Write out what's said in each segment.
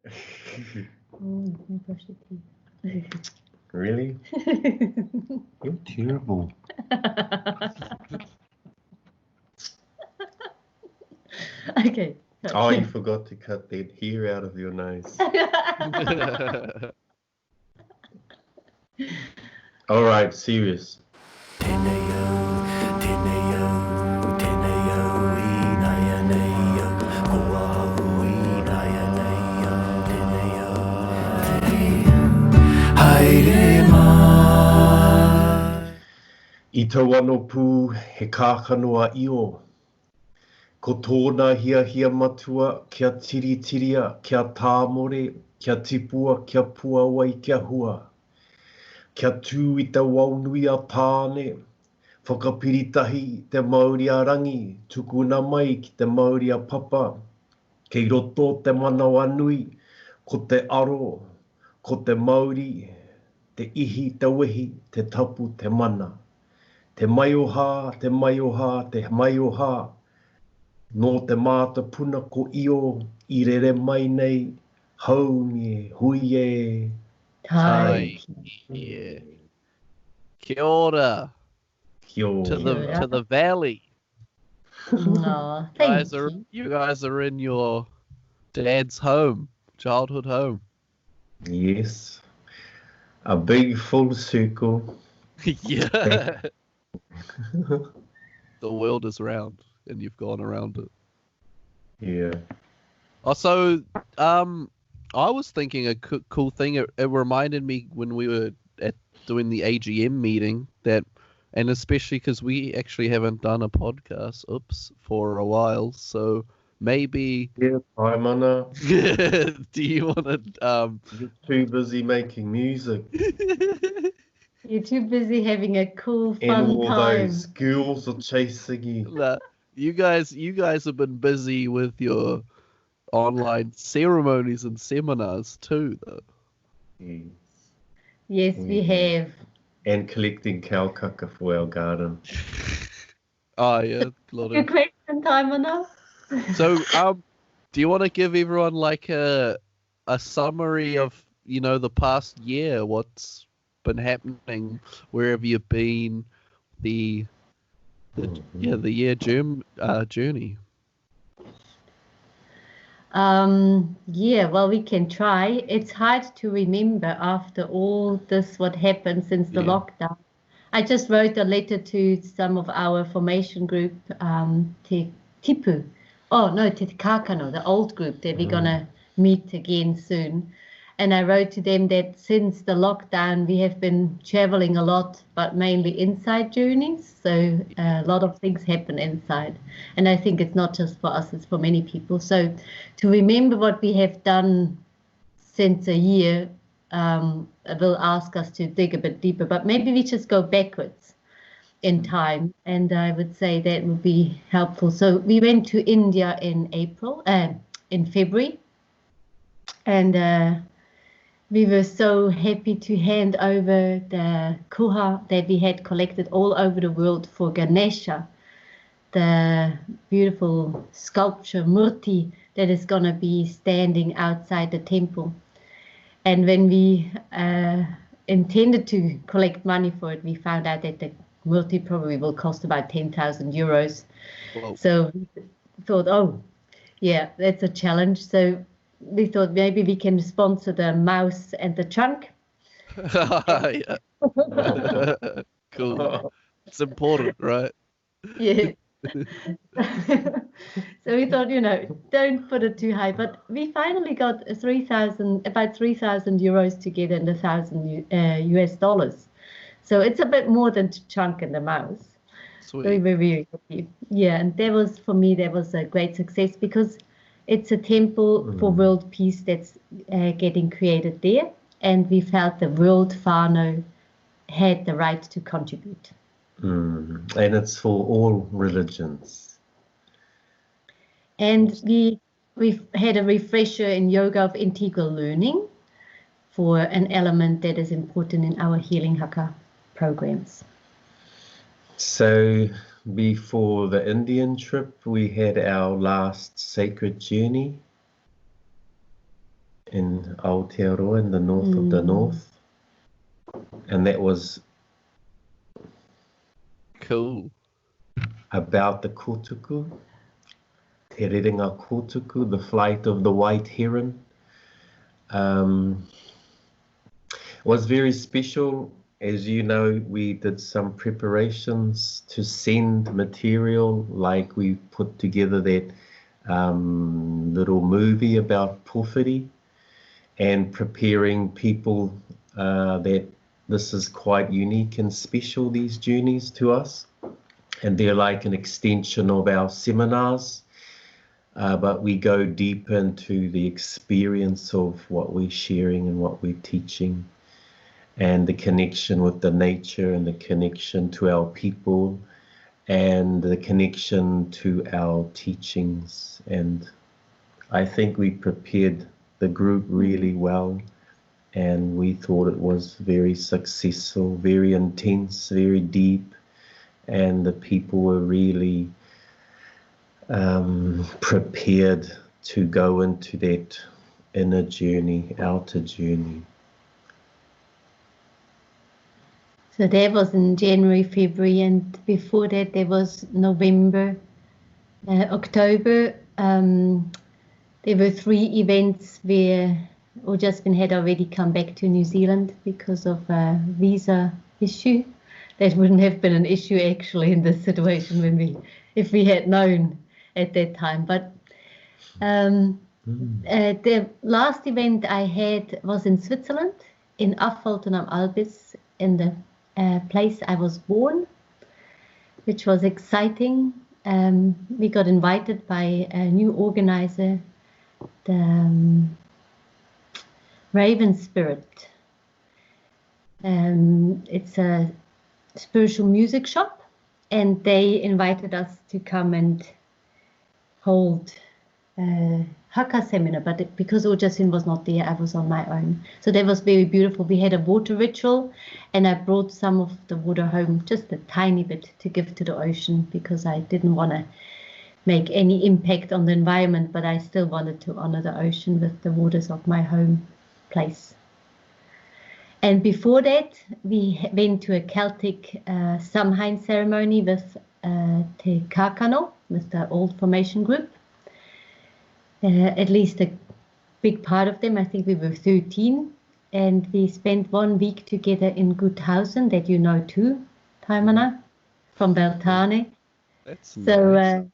Brush your teeth. Really? You're terrible. Okay. Oh, you forgot to cut that hair out of your nose. All right, serious. I tau anō pū he kākanoa io. Ko tōna hia matua, kia tiritiria, kia tāmore, kia tipua, kia puawai, kia hua. Kia tū i te waunui a tāne, whakapiritahi te Māori a rangi, tukuna mai ki te Māori a papa. Kei roto te manawa nui, ko te aro, ko te Māori, te ihi, te wehi, te tapu, te mana. Te maioha, te maioha, te maioha. Nō te māta puna ko io, I rere mai nei, haungi, huie, Tai. Yeah. Kia ora. Kia ora. To the valley. Oh, thank You guys are in your dad's home, childhood home. Yes. A big full circle. Yeah. The world is round, and you've gone around it. Yeah. Also, I was thinking a cool thing. It reminded me when we were doing the AGM meeting that, and especially because we actually haven't done a podcast, for a while. So maybe. Yeah, Taimana. Do you want to? You're too busy making music. You're too busy having a cool, fun and all time. those girls are chasing you. Nah, you guys have been busy with your online ceremonies and seminars too, though. Yes. Yes, we have. And collecting kaukaka for our garden. Oh yeah, Good question, Taimana. So, do you want to give everyone like a summary of the past year? What's been happening? Where have you been? The year journey. Yeah, well, we can try. It's hard to remember after all this, what happened since the lockdown. I just wrote a letter to some of our formation group, Te Tipu. Oh, no, Te Kākano, the old group that we're going to meet again soon. And I wrote to them that since the lockdown, we have been traveling a lot, but mainly inside journeys. So a lot of things happen inside. And I think it's not just for us, it's for many people. So to remember what we have done since a year, will ask us to dig a bit deeper, but maybe we just go backwards in time. And I would say that would be helpful. So we went to India in February. And we were so happy to hand over the kuha that we had collected all over the world for Ganesha, the beautiful sculpture murti that is going to be standing outside the temple. And when we intended to collect money for it, we found out that the murti probably will cost about 10,000 euros. Whoa. So we thought, oh, yeah, that's a challenge. So we thought maybe we can sponsor the mouse and the trunk. Yeah. Cool. It's important, right? Yeah. So we thought, don't put it too high. But we finally got about 3,000 euros together and $1,000 US. So it's a bit more than the trunk and the mouse. Sweet. So we were very happy. Yeah, and for me, that was a great success because it's a temple for world peace that's getting created there. And we felt the world whānau had the right to contribute. And it's for all religions. And we've had a refresher in yoga of integral learning for an element that is important in our Healing Haka programs. So before the Indian trip, we had our last sacred journey. in Aotearoa in the north of the north. And that was Cool. about the kotuku, te rerenga kotuku, the flight of the white heron. Was very special. As you know, we did some preparations to send material, like we put together that little movie about Pōwhiri, and preparing people that this is quite unique and special, these journeys to us. And they're like an extension of our seminars, but we go deep into the experience of what we're sharing and what we're teaching, and the connection with the nature, and the connection to our people, and the connection to our teachings. And I think we prepared the group really well, and we thought it was very successful, very intense, very deep, and the people were really prepared to go into that inner journey, outer journey. So that was in January, February, and before that there was November, October. There were 3 events where Ojasvin had already come back to New Zealand because of a visa issue. That wouldn't have been an issue actually in this situation if we had known at that time. But the last event I had was in Switzerland, in Affolter am Albis, in the place I was born, which was exciting. We got invited by a new organizer, the Raven Spirit. It's a spiritual music shop, and they invited us to come and hold Haka seminar, but because Ojasvin was not there, I was on my own. So that was very beautiful. We had a water ritual, and I brought some of the water home, just a tiny bit, to give to the ocean, because I didn't want to make any impact on the environment, but I still wanted to honor the ocean with the waters of my home place. And before that, we went to a Celtic Samhain ceremony with Te Kākano, with the old formation group. At least a big part of them, I think we were 13, and we spent 1 week together in Guthausen, that you know too, Taimana, from Beltane. That's So, nice.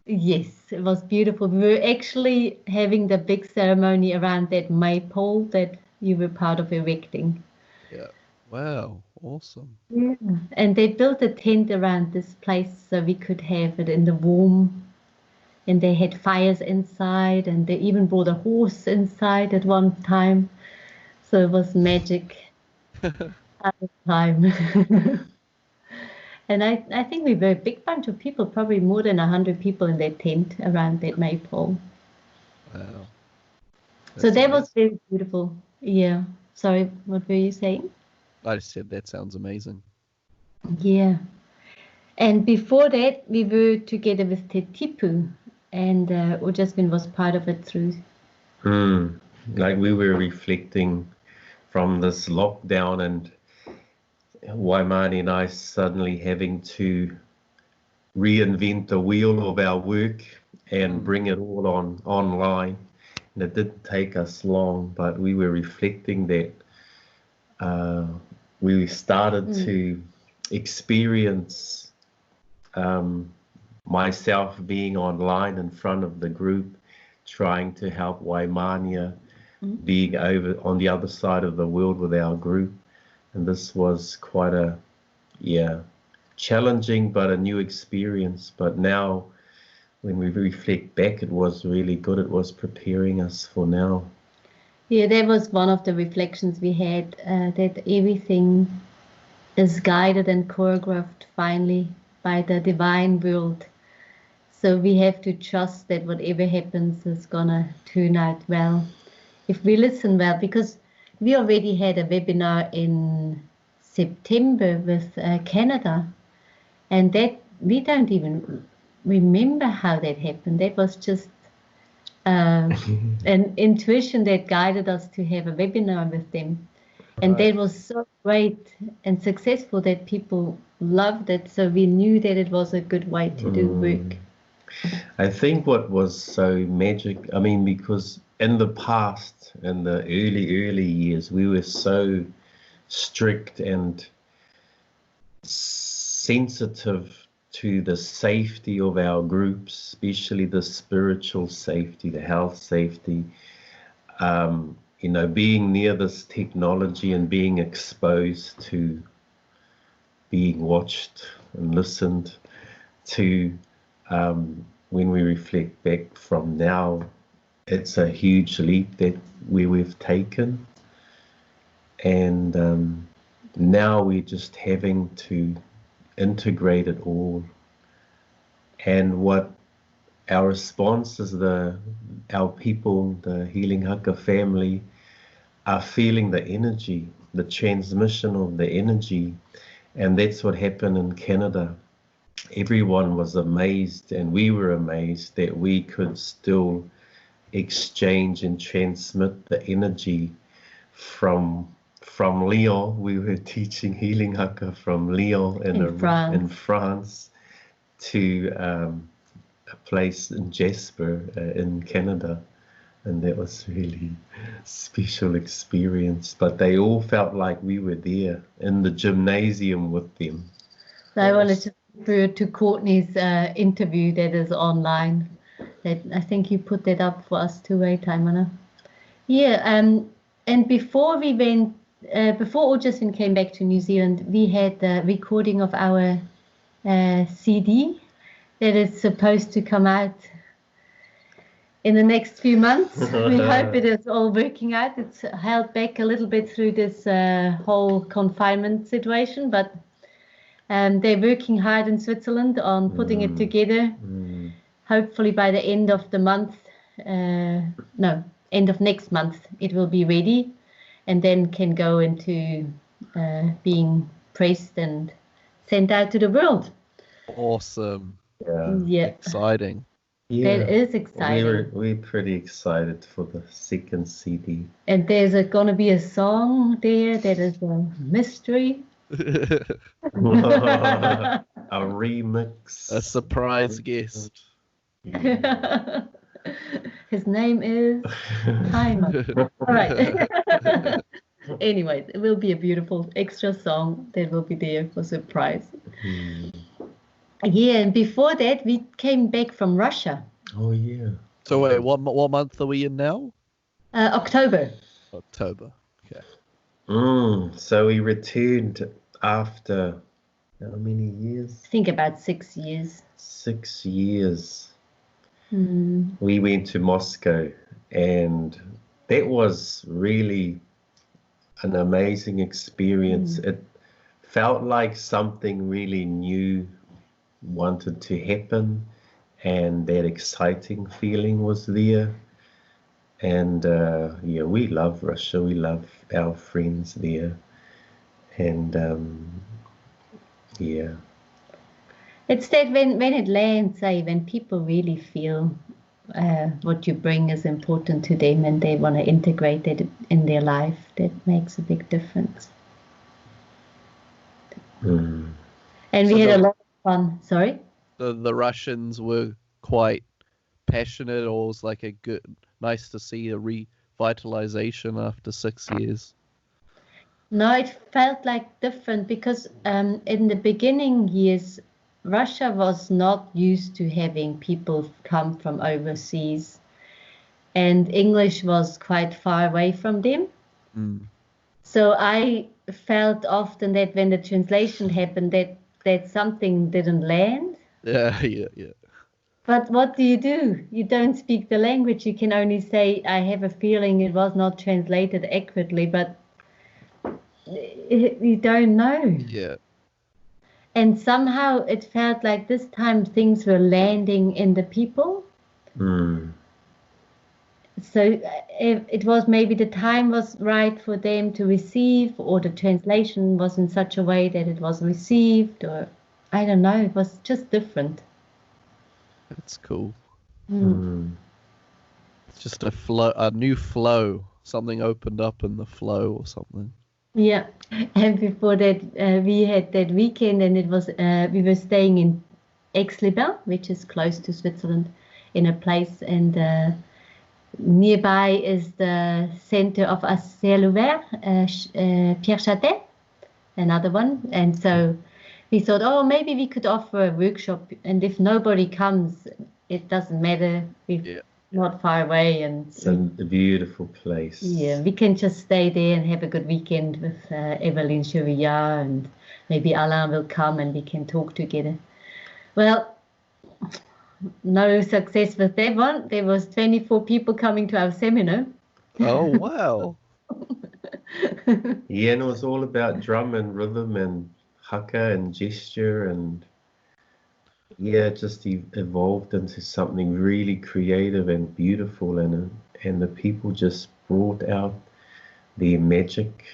yes, it was beautiful. We were actually having the big ceremony around that maypole that you were part of erecting. Yeah. Wow. Awesome. Yeah. And they built a tent around this place so we could have it in the warm. And they had fires inside, and they even brought a horse inside at one time. So it was magic at the time. And I think we were a big bunch of people, probably more than 100 people in that tent around that maypole. Wow. So That's that was amazing. very beautiful. Yeah. Sorry, what were you saying? I just said that sounds amazing. Yeah. And before that, we were together with Te Tipu, and Ojasvin was part of it through. Like we were reflecting from this lockdown, and Waimani and I suddenly having to reinvent the wheel of our work and bring it all online. And it didn't take us long, but we were reflecting that we started to experience myself being online in front of the group, trying to help Waimania being over on the other side of the world with our group. And this was quite a, challenging, but a new experience. But now, when we reflect back, it was really good. It was preparing us for now. Yeah, that was one of the reflections we had, that everything is guided and choreographed finally by the divine world. So we have to trust that whatever happens is gonna turn out well, if we listen well, because we already had a webinar in September with Canada, and that we don't even remember how that happened. That was just an intuition that guided us to have a webinar with them. And that was so great and successful that people loved it. So we knew that it was a good way to do work. I think what was so magic, I mean, because in the past, in the early years, we were so strict and sensitive to the safety of our groups, especially the spiritual safety, the health safety, you know, being near this technology and being exposed to being watched and listened to. When we reflect back from now, it's a huge leap that we've taken, and now we're just having to integrate it all. And what our response is, our people, the Healing Haka family, are feeling the energy, the transmission of the energy, and that's what happened in Canada. Everyone was amazed, and we were amazed that we could still exchange and transmit the energy from Lyon. We were teaching Healing Haka from Lyon in France to a place in Jasper in Canada, and that was really special experience. But they all felt like we were there in the gymnasium with them. So I wanted to refer to Courtney's interview that is online. That I think you put that up for us too, right, Taimana? Yeah, and before we went, before Augustine came back to New Zealand, we had the recording of our CD that is supposed to come out in the next few months. We hope it is all working out. It's held back a little bit through this whole confinement situation, but they're working hard in Switzerland on putting it together. Hopefully by the end of the month, end of next month, it will be ready, and then can go into being pressed and sent out to the world. Awesome. Yeah. Exciting. Yeah, that is exciting. We're pretty excited for the second CD. And there's going to be a song there that is a mystery. A remix. A surprise guest. His name is Taimana. All right. Anyways, it will be a beautiful extra song that will be there for surprise. Yeah, and before that, we came back from Russia. Oh, yeah. So wait, what month are we in now? October. October. Okay. So we returned after how many years? I think about 6 years. 6 years. We went to Moscow, and that was really an amazing experience. It felt like something really new wanted to happen, and that exciting feeling was there. And yeah, we love Russia. We love our friends there. And yeah. It's that when it lands, when people really feel what you bring is important to them and they want to integrate it in their life, that makes a big difference. And we had a lot of fun. Sorry? The Russians were quite passionate, or was like nice to see a revitalization after 6 years? No, it felt like different because in the beginning years, Russia was not used to having people come from overseas, and English was quite far away from them. So I felt often that when the translation happened, that something didn't land. Yeah. But what do? You don't speak the language. You can only say, I have a feeling it was not translated accurately, but you don't know. Yeah. And somehow it felt like this time things were landing in the people. So it was maybe the time was right for them to receive, or the translation was in such a way that it was received, or I don't know, it was just different. That's cool. Just a new flow. Something opened up in the flow or something. Yeah, and before that, we had that weekend, and it was we were staying in Aix-les-Bains, which is close to Switzerland, in a place, and nearby is the center of Ciel Ouvert, Pierre Châtel, another one, and so we thought, oh, maybe we could offer a workshop, and if nobody comes, it doesn't matter. We're not far away, and it's a beautiful place. Yeah, we can just stay there and have a good weekend with Evelyn Chevillard, and maybe Alain will come and we can talk together. Well, no success with that one. There was 24 people coming to our seminar. Oh, wow. Yeah, and it was all about drum and rhythm and haka and gesture, and it just evolved into something really creative and beautiful, and the people just brought out their magic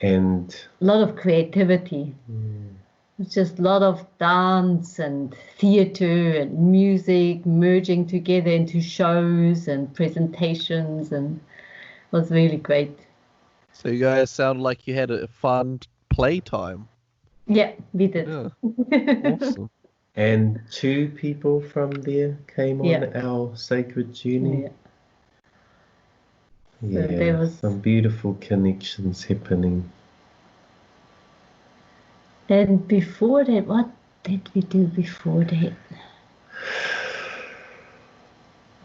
and a lot of creativity. It's just a lot of dance and theater and music merging together into shows and presentations, and it was really great. So you guys sound like you had a fun playtime. Yeah, we did. Yeah. Awesome. And 2 people from there came on our sacred journey. So there was some beautiful connections happening. And before that, what did we do before that?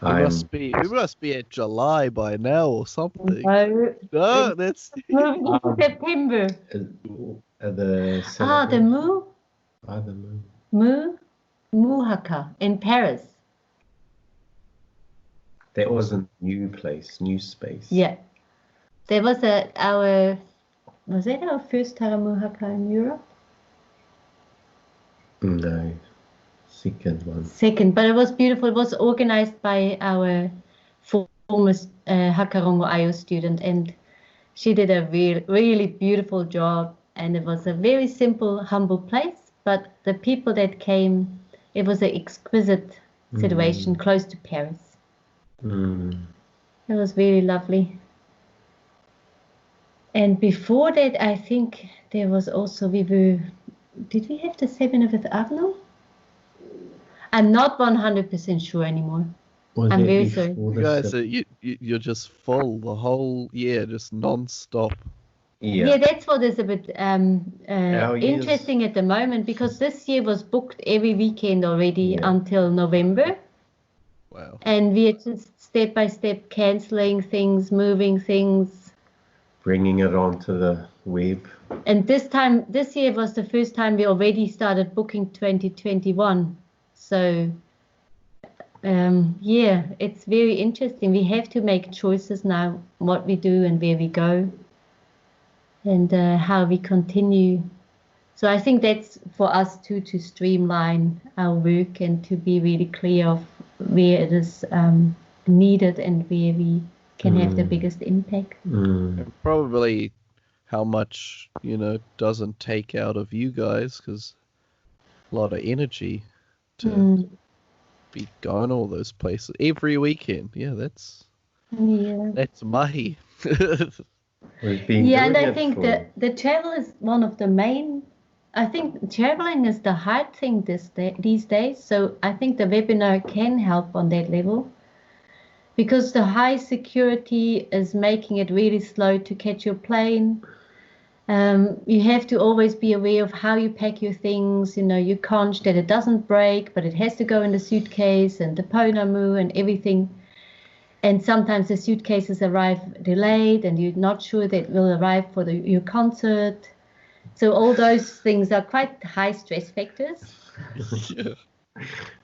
We must be at July by now or something. No, that's September. The Mu. the Mu. Haka in Paris. That was a new place, new space. Yeah. There was was that our first Taramu Haka in Europe? No, second one. Second, but it was beautiful. It was organized by our former Haka Whanau student, and she did a really beautiful job. And it was a very simple, humble place, but the people that came, it was an exquisite situation close to Paris. It was very lovely. And before that, I think there was also, did we have the seminar with Arno? I'm not 100% sure anymore. I'm very sorry. You guys, you're just full the whole year, just non-stop. Yeah, that's what is a bit interesting at the moment, because this year was booked every weekend already until November. Wow. And we are just step by step cancelling things, moving things. Bringing it onto the web. And this year was the first time we already started booking 2021. So, it's very interesting. We have to make choices now, what we do and where we go, and how we continue. So I think that's for us too, to streamline our work and to be really clear of where it is needed and where we can have the biggest impact. And probably how much, doesn't take out of you guys, because a lot of energy to be going all those places every weekend. Yeah, that's mahi. And I think the travel is one of the main. I think traveling is the hard thing these days. So I think the webinar can help on that level, because the high security is making it really slow to catch your plane. You have to always be aware of how you pack your things, your conch, that it doesn't break, but it has to go in the suitcase, and the pounamu and everything. And sometimes the suitcases arrive delayed and you're not sure that it will arrive for your concert. So all those things are quite high stress factors.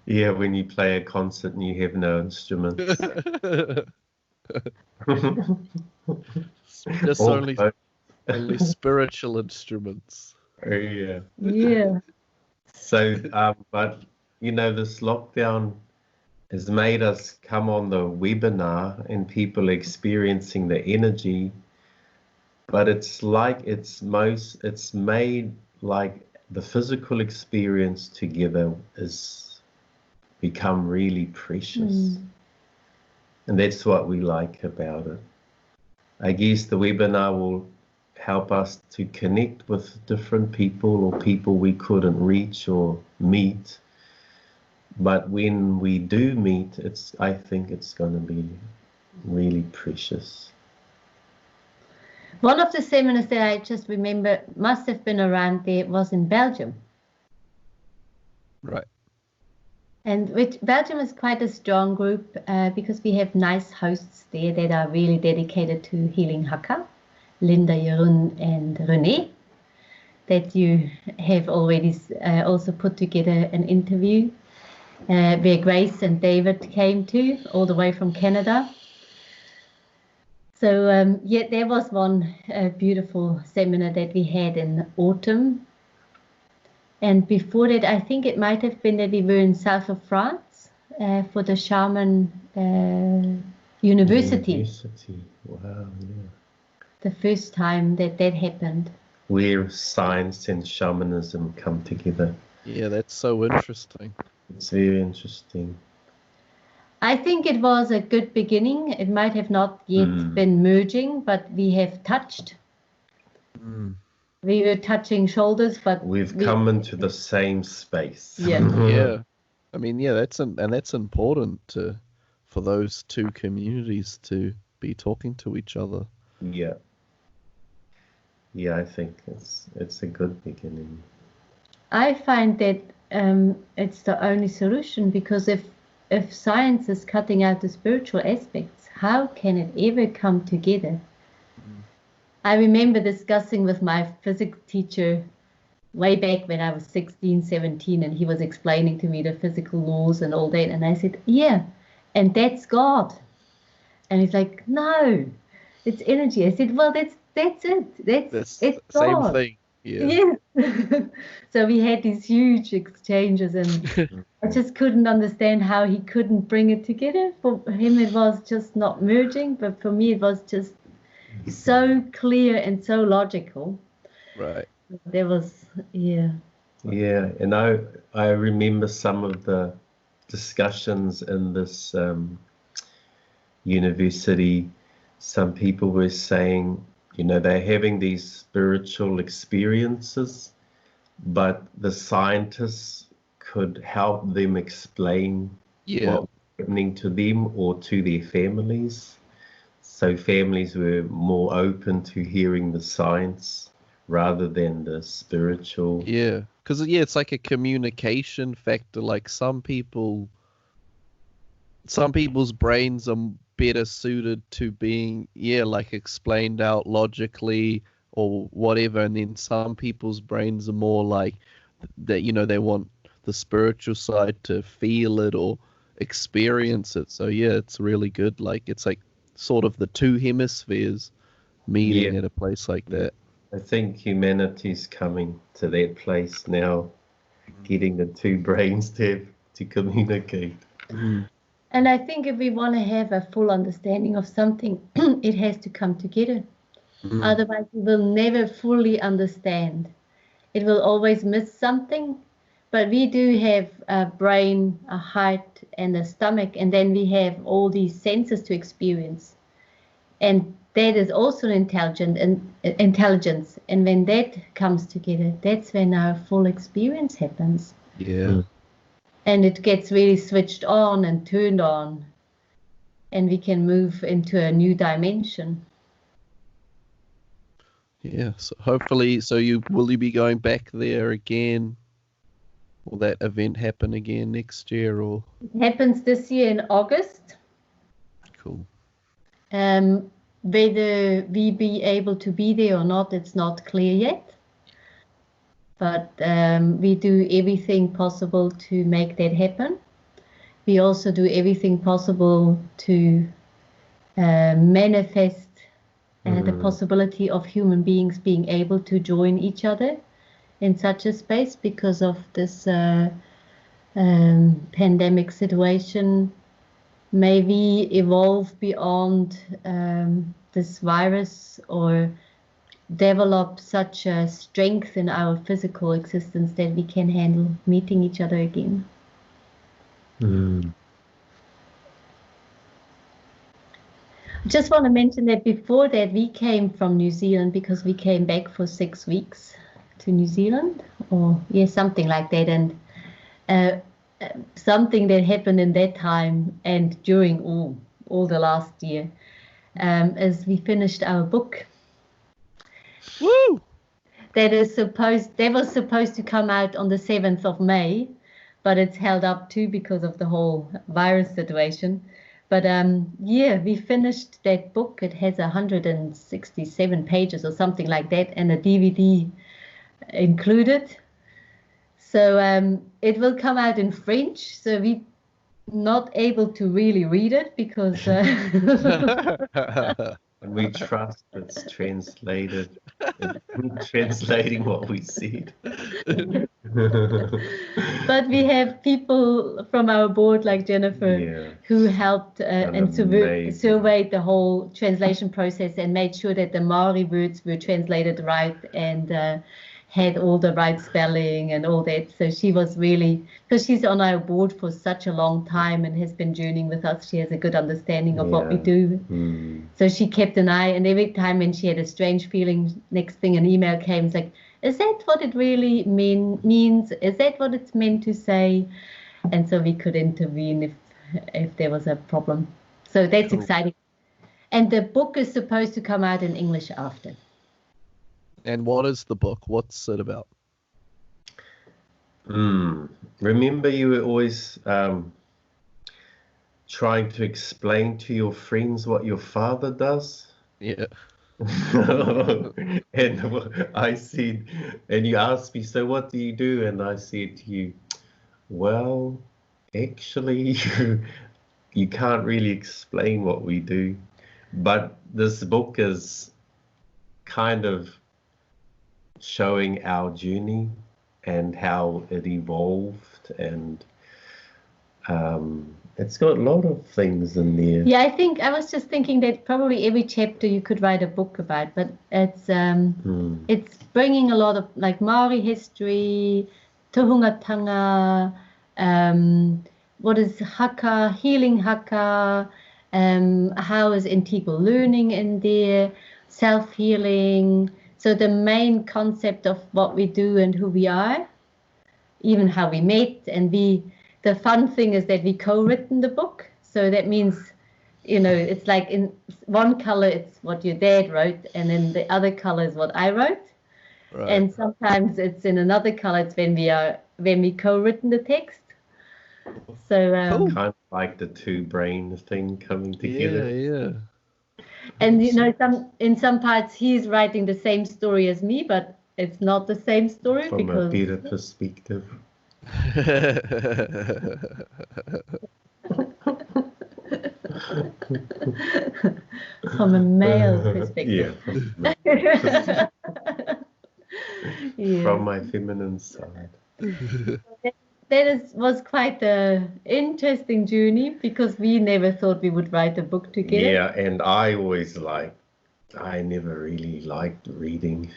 Yeah, when you play a concert and you have no instruments. Just only spiritual instruments. Yeah. Yeah. So, but, this lockdown has made us come on the webinar and people experiencing the energy, but it's made like the physical experience together is become really precious. And that's what we like about it. I guess the webinar will help us to connect with different people or people we couldn't reach or meet. But when we do meet, I think it's going to be really precious. One of the seminars that I just remember must have been around there was in Belgium. Right. And Belgium is quite a strong group because we have nice hosts there that are really dedicated to healing Haka, Linda, Heron, and René, that you have already also put together an interview where Grace and David came to, all the way from Canada. So yeah, there was one beautiful seminar that we had in autumn. And before that, I think it might have been that we were in south of France for the Shaman University. Wow, yeah. The first time that happened. Where science and shamanism come together. Yeah, that's so interesting. It's very interesting. I think it was a good beginning. It might have not yet been merging, but we have touched. We were touching shoulders, but we've come into the same space. Yeah. Yeah. I mean, yeah, that's important for those two communities to be talking to each other. Yeah. Yeah, I think it's a good beginning. I find that it's the only solution, because if science is cutting out the spiritual aspects, how can it ever come together? I remember discussing with my physics teacher way back when I was 16, 17, and he was explaining to me the physical laws and all that. And I said, yeah, and that's God. And he's like, no, it's energy. I said, well, that's it. It's same God. thing. Yeah. So we had these huge exchanges, and I just couldn't understand how he couldn't bring it together. For him, it was just not merging, but for me, it was just so clear and so logical. Right. There was, yeah. Yeah, and I remember some of the discussions in this university. Some people were saying, they're having these spiritual experiences, but the scientists could help them explain what was happening to them or to their families. So families were more open to hearing the science rather than the spiritual. Yeah, because it's like a communication factor. Like some people's brains are better suited to being like explained out logically or whatever, and then some people's brains are more like that. They want the spiritual side to feel it or experience it. So yeah, it's really good. Like it's like sort of the two hemispheres meeting at a place like that. I think humanity's coming to that place now, getting the two brains to communicate. And I think if we want to have a full understanding of something, it has to come together. Otherwise, we will never fully understand. It will always miss something. But we do have a brain, a heart, and a stomach, and then we have all these senses to experience. And that is also intelligence. And when that comes together, that's when our full experience happens. Yeah. And it gets really switched on and turned on. And we can move into a new dimension. Yeah. So hopefully, will you be going back there again? Will that event happen again next year, or? It happens this year in August. Cool. Whether we be able to be there or not, it's not clear yet. But we do everything possible to make that happen. We also do everything possible to manifest the possibility of human beings being able to join each other in such a space because of this pandemic situation. May we evolve beyond this virus or develop such a strength in our physical existence that we can handle meeting each other again. Just want to mention that before that we came from New Zealand because we came back for 6 weeks to New Zealand, or something like that. And something that happened in that time and during all the last year, is we finished our book. Woo! That was supposed to come out on the 7th of May, but it's held up too because of the whole virus situation. But we finished that book. It has 167 pages or something like that, and a DVD included. So it will come out in French. So we're not able to really read it because And we trust it's translated, translating what we said. But we have people from our board like Jennifer who helped and surveyed the whole translation process and made sure that the Maori words were translated right and had all the right spelling and all that. So she was really, because she's on our board for such a long time and has been journeying with us, she has a good understanding of what we do. So she kept an eye, and every time when she had a strange feeling, next thing an email came, it's like, is that what it really means? Is that what it's meant to say? And so we could intervene if there was a problem. So that's exciting. And the book is supposed to come out in English after. And what is the book? What's it about? Remember, you were always trying to explain to your friends what your father does? Yeah. And I said, and you asked me, so what do you do? And I said to you, well, actually, you can't really explain what we do. But this book is kind of showing our journey and how it evolved, and it's got a lot of things in there. Yeah, I was just thinking that probably every chapter you could write a book about, but it's bringing a lot of like Maori history, tohungatanga, what is Haka, healing Haka, how is integral learning in there, self-healing. So the main concept of what we do and who we are, even how we met, and the fun thing is that we co-written the book. So that means, it's like in one color it's what your dad wrote, and then the other color is what I wrote. Right. And sometimes it's in another color. It's when we co-written the text. So cool. Kind of like the two brain thing coming together. Yeah. And in some parts he's writing the same story as me, but it's not the same story from a better perspective. From a male perspective. Yeah. From my feminine side. That was quite an interesting journey because we never thought we would write a book together. Yeah, and I never really liked reading.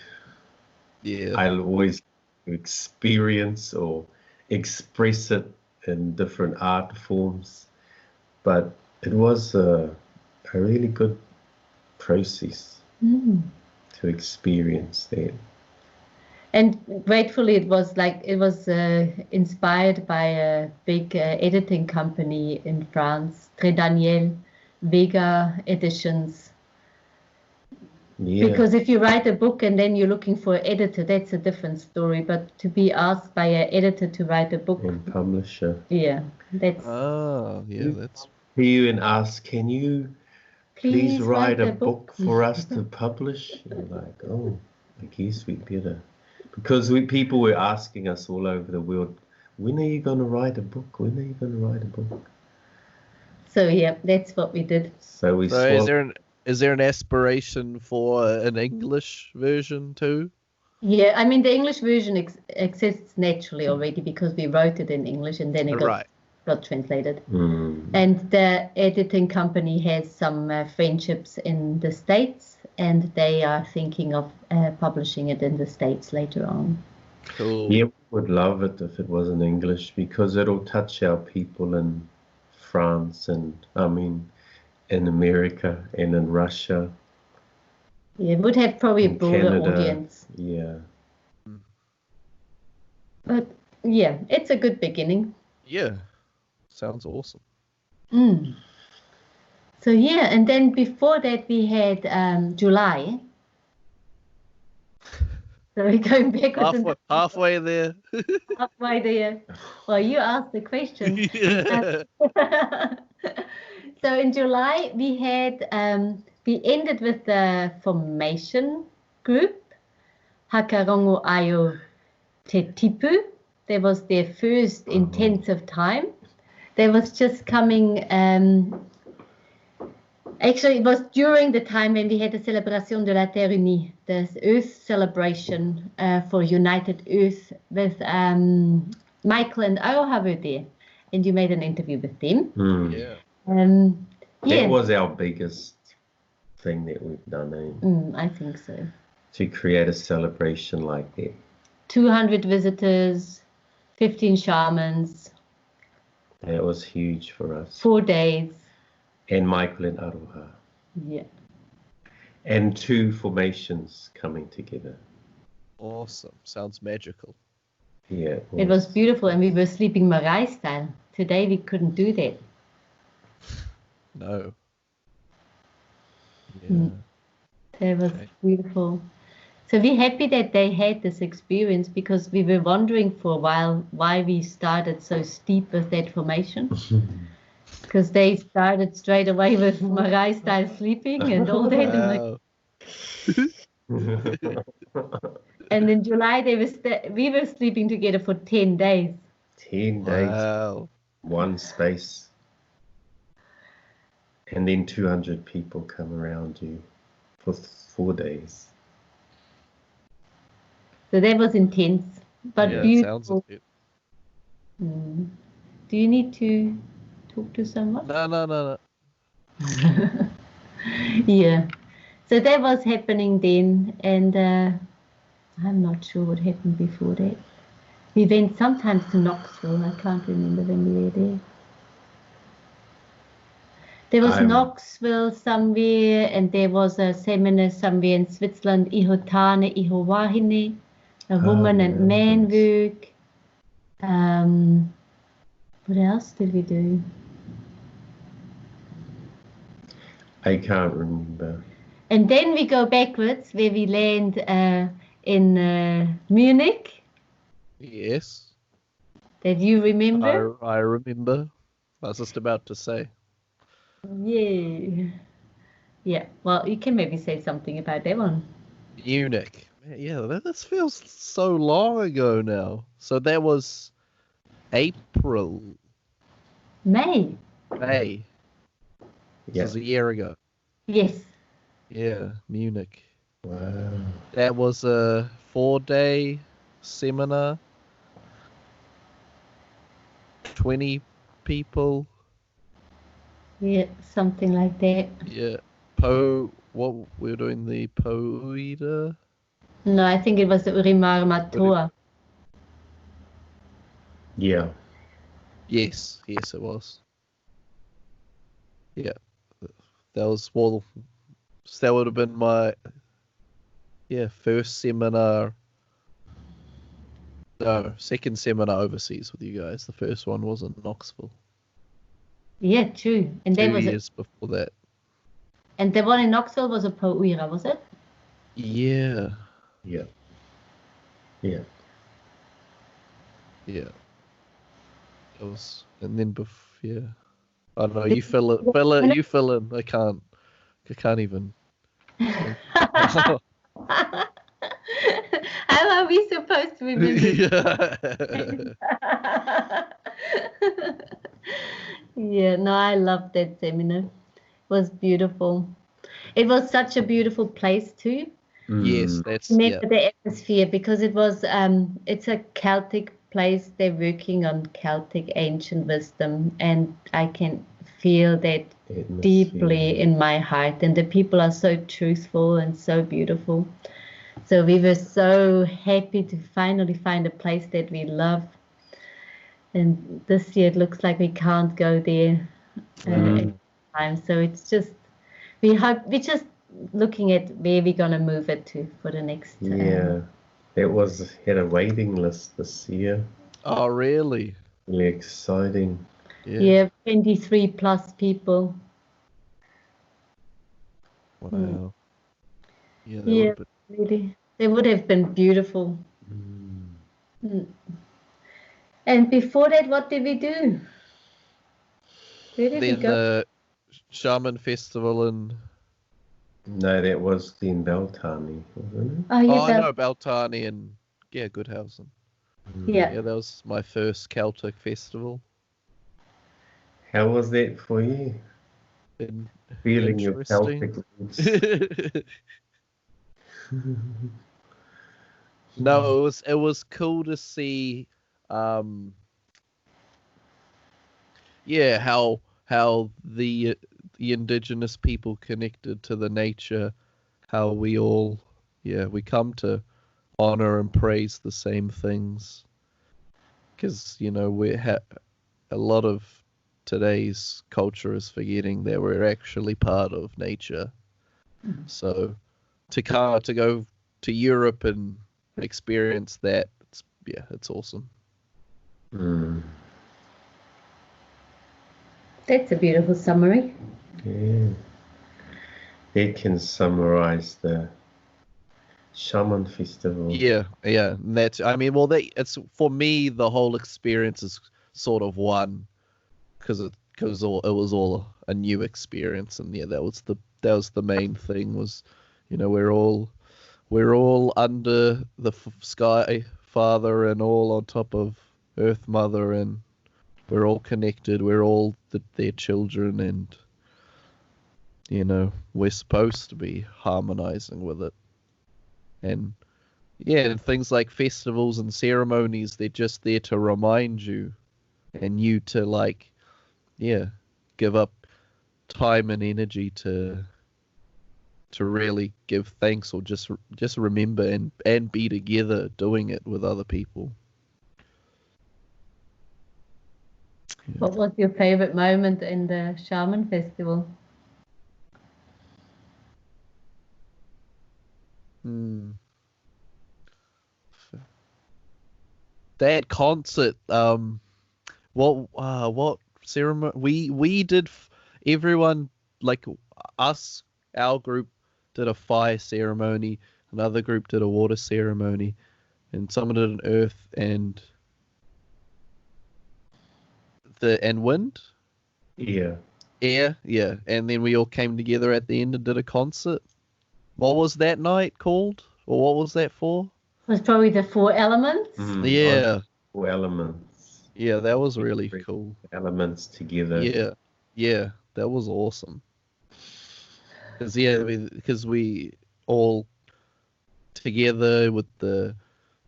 Yeah. I always experience or express it in different art forms. But it was a really good process to experience that. And gratefully, it was inspired by a big editing company in France, Très Daniel, Vega Editions. Yeah. Because if you write a book and then you're looking for an editor, that's a different story. But to be asked by an editor to write a book and publisher, that's. Oh, yeah, that's. You and ask, can you please write a book for us to publish? You're like, oh, I guess we better. Because people were asking us all over the world, when are you going to write a book? When are you going to write a book? So, that's what we did. So is there an aspiration for an English version too? Yeah, I mean, the English version exists naturally already because we wrote it in English and then it got translated. And the editing company has some friendships in the States, and they are thinking of publishing it in the States later on. Cool. Yeah, we would love it if it was in English because it'll touch our people in France and, in America and in Russia. Yeah, it would have probably a in broader Canada. audience. Yeah. But yeah, it's a good beginning. Yeah. Sounds awesome. Mm. So yeah, and then before that we had July. So we're going backwards halfway there. halfway there. Well, you asked the question. Yeah. So in July we had we ended with the formation group Haka Whanau Te Tipu. That was their first intensive time. They was just coming. Actually, it was during the time when we had the Celebration de la Terre Unie, the Earth celebration for United Earth with Michael and Aoha were there, and you made an interview with them. Yeah. That was our biggest thing that we've done. I think so. To create a celebration like that. 200 visitors, 15 shamans. That was huge for us. 4 days. And Michael and Aroha. Yeah. And 2 formations coming together. Awesome. Sounds magical. Yeah. It was beautiful, and we were sleeping Marae style. Today we couldn't do that. No. Yeah. That was beautiful. So we're happy that they had this experience, because we were wondering for a while why we started so steep with that formation. Because they started straight away with Marae style sleeping and all that. Wow. And in July we were sleeping together for 10 days. 10 days. Wow. One space. And then 200 people come around you for 4 days. So that was intense, but Yeah, beautiful. sounds it. Do you need to talk to someone? No. Yeah. So that was happening then, and I'm not sure what happened before that. We went sometimes to Knoxville. I can't remember when we were there. There was Knoxville somewhere, and there was a seminar somewhere in Switzerland, Ihotane, Ihowahine, a woman and man work. What else did we do? I can't remember. And then we go backwards, where we land in Munich. Yes. That you remember? I remember. I was just about to say. Yeah. Yeah. Well, you can maybe say something about that one. Munich. Yeah, this feels so long ago now. So that was April. May. This was a year ago. Yes. Yeah, Munich. Wow. That was a 4-day seminar. 20 people. Yeah, something like that. Yeah. What we're doing the Poida? No, I think it was the Urimar Matoa. Yeah. Yes, it was. Yeah. That would have been my first seminar. No, second seminar overseas with you guys. The first one was in Knoxville. Yeah, true. And 2 that was years before that. And the one in Knoxville was a Po'uira, was it? Yeah. Yeah. It was, and then yeah. I don't know. You fill in. I can't even. How are we supposed to remember? Yeah, no, I loved that seminar. It was beautiful. It was such a beautiful place too. Yes, that's Remember the atmosphere, because it was it's a Celtic place. They're working on Celtic ancient wisdom, and I can feel that deeply in my heart. And the people are so truthful and so beautiful. So we were so happy to finally find a place that we love. And this year it looks like we can't go there. time. So it's just, we're just looking at where we're going to move it to for the next. Yeah, it had a waiting list this year. Oh, really? Really exciting. Yeah, 23 plus people. Wow. Yeah, that would Yeah, have been... really. They would have been beautiful. And before that, what did we do? Where did we Then go? the Shaman Festival in... No, that was in Beltane, wasn't it? Oh, yeah, Oh, no, Beltane and Goodhausen. yeah. Yeah, that was my first Celtic festival. How was that for you? Feeling your Celtic roots. No, it was cool to see how the indigenous people connected to the nature, how we all we come to honor and praise the same things, because a lot of today's culture is forgetting that we're actually part of nature. So to go to Europe and experience that, it's awesome. That's a beautiful summary. Yeah. That can summarize the Shaman Festival. Yeah. And that's, it's, for me, the whole experience is sort of one, because it was all a new experience, and that was the main thing, was, we're all under the sky Father and all on top of Earth Mother, and we're all connected. We're all their children, and we're supposed to be harmonizing with it. And and things like festivals and ceremonies, they're just there to remind you, and you to give up time and energy to really give thanks, or just remember and be together doing it with other people. What was your favorite moment in the Shaman Festival? That concert, what ceremony we did, everyone, like us, our group did a fire ceremony, another group did a water ceremony, and someone did an earth and wind. Air, and then we all came together at the end and did a concert. What was that night called, or what was that for? It was probably the 4 elements. 4 elements. Yeah, that was really cool. Elements together. Yeah, that was awesome. Because we all together with the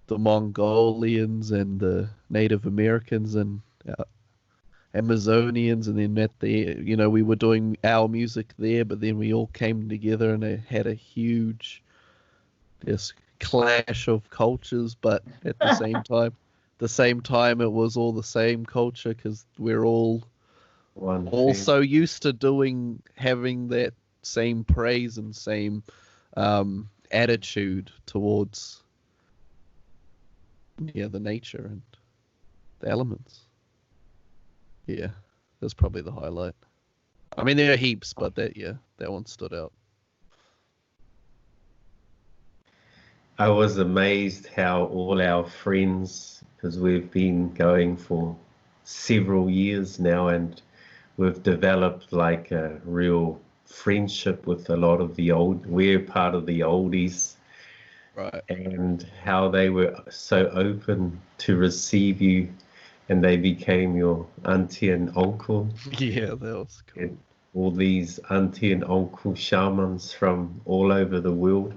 Mongolians and the Native Americans and Amazonians, and then at the we were doing our music there, but then we all came together and it had a huge clash of cultures, but at the same time it was all the same culture, because we're all so used to having that same praise and same attitude towards the nature and the elements. Yeah, that's probably the highlight. I mean, there are heaps, but that one stood out. I was amazed how all our friends, because we've been going for several years now, and we've developed like a real friendship with a lot of we're part of the oldies. Right. And how they were so open to receive you, and they became your auntie and uncle. Yeah, that was cool. And all these auntie and uncle shamans from all over the world,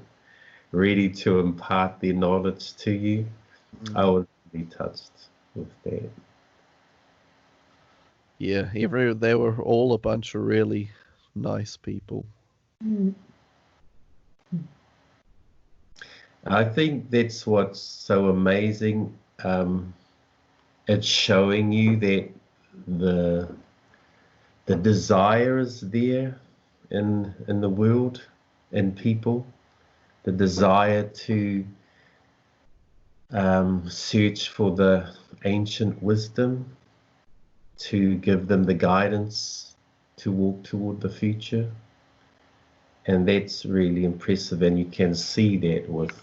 ready to impart their knowledge to you. I was really touched with that. Yeah, they were all a bunch of really nice people. I think that's what's so amazing. It's showing you that the desire is there in the world, in people, the desire to search for the ancient wisdom, to give them the guidance to walk toward the future. And that's really impressive, and you can see that with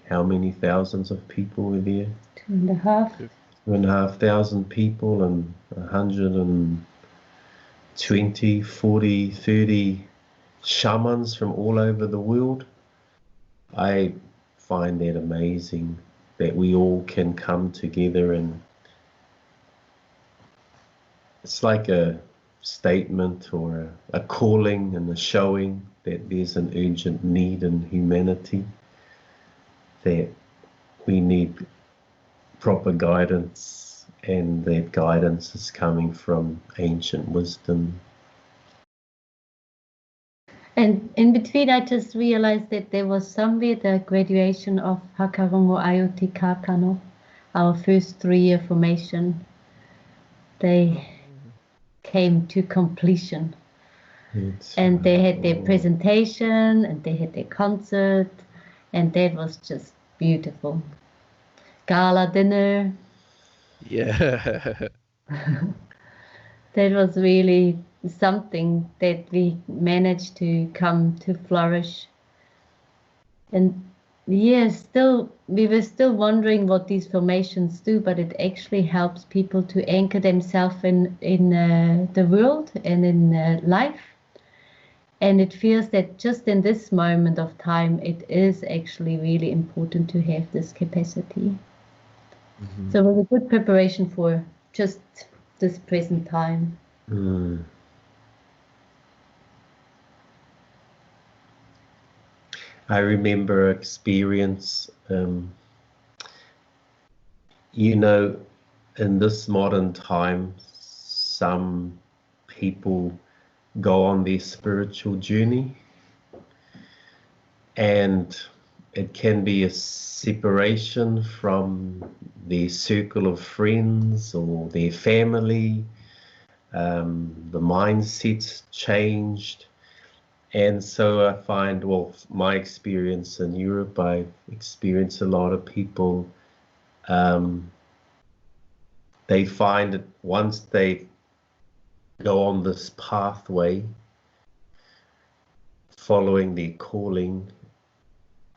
how many thousands of people were there? 2,500. 2,500 people and 120, 40, 30 shamans from all over the world. I find that amazing that we all can come together, and it's like a statement or a calling and a showing that there's an urgent need in humanity, that we need proper guidance, and that guidance is coming from ancient wisdom. And in between, I just realized that there was somewhere the graduation of Haka Whanau, our first 3-year formation. They came to completion. And they had their presentation, and they had their concert, and that was just beautiful. Gala dinner. Yeah. That was really something that we managed to come to flourish. And yeah, we were still wondering what these formations do, but it actually helps people to anchor themselves in the world and in life. And it feels that just in this moment of time, it is actually really important to have this capacity. Mm-hmm. So it was a good preparation for just this present time. Mm. I remember experience, in this modern time, some people go on their spiritual journey, and it can be a separation from their circle of friends or their family. The mindset's changed. And so I find, my experience in Europe, I've experienced a lot of people, they find that once they go on this pathway, following their calling,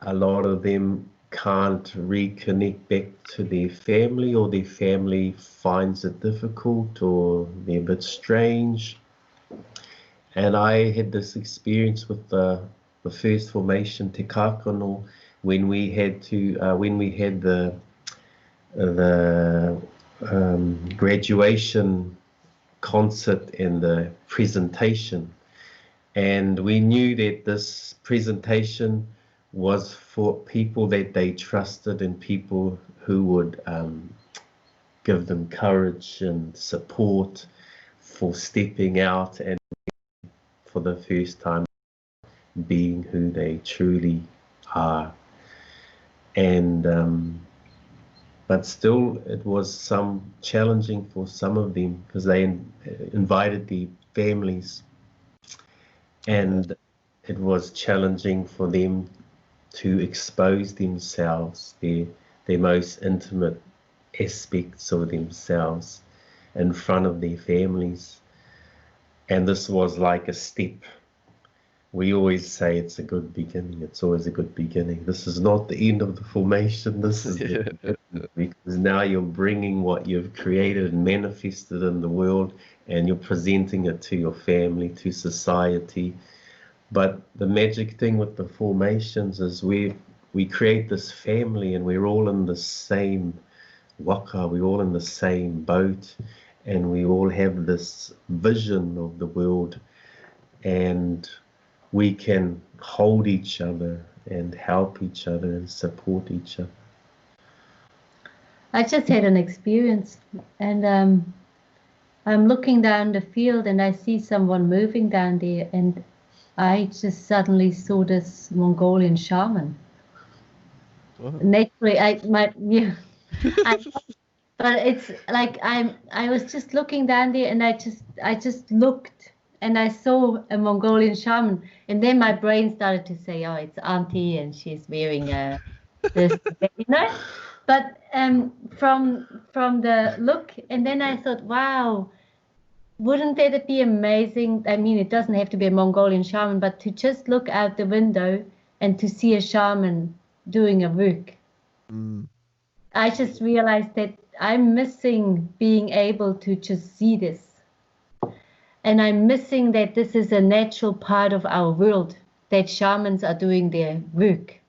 a lot of them can't reconnect back to their family, or their family finds it difficult, or they're a bit strange. And I had this experience with the first formation, Te Kākano, when we had the graduation concert and the presentation. And we knew that this presentation was for people that they trusted, and people who would give them courage and support for stepping out and for the first time being who they truly are. And but still it was challenging for some of them, because they invited the families, and it was challenging for them to expose themselves, their most intimate aspects of themselves, in front of their families. And this was like a step. We always say it's a good beginning. It's always a good beginning. This is not the end of the formation. This is because now you're bringing what you've created and manifested in the world, and you're presenting it to your family, to society. But the magic thing with the formations is we create this family, and we're all in the same waka, we're all in the same boat, and we all have this vision of the world, and we can hold each other and help each other and support each other. I just had an experience, and I'm looking down the field, and I see someone moving down there, and I just suddenly saw this Mongolian shaman. Naturally, But it's like I was just looking down there, and I just looked, and I saw a Mongolian shaman, and then my brain started to say, oh, it's Auntie, and she's wearing this, you know. But from the look, and then I thought, wow, wouldn't that be amazing? I mean, it doesn't have to be a Mongolian shaman, but to just look out the window and to see a shaman doing a work. I just realized that I'm missing being able to just see this. And I'm missing that this is a natural part of our world, that shamans are doing their work.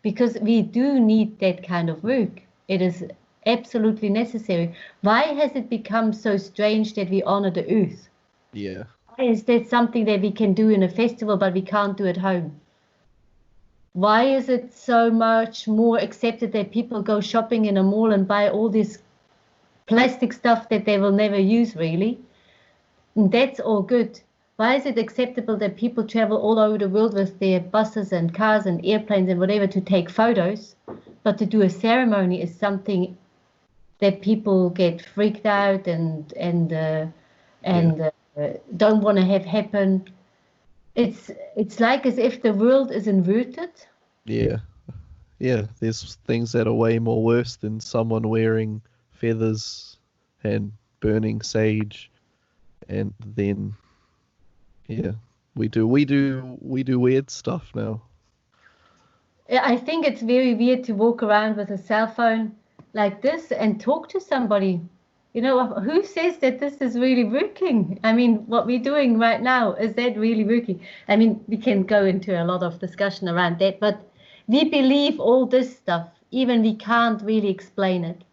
Because we do need that kind of work. It is absolutely necessary. Why has it become so strange that we honor the earth? Yeah. Why is that something that we can do in a festival, but we can't do at home? Why is it so much more accepted that people go shopping in a mall and buy all this plastic stuff that they will never use, really? And that's all good. Why is it acceptable that people travel all over the world with their buses and cars and airplanes and whatever to take photos, but to do a ceremony is something that people get freaked out and don't want to have happen? It's like as if the world is inverted. Yeah. Yeah, there's things that are way more worse than someone wearing feathers and burning sage, and then yeah, we do weird stuff now. I think it's very weird to walk around with a cell phone like this and talk to somebody. You know, who says that this is really working? I mean, what we're doing right now, is that really working? I mean, we can go into a lot of discussion around that, but we believe all this stuff, even we can't really explain it.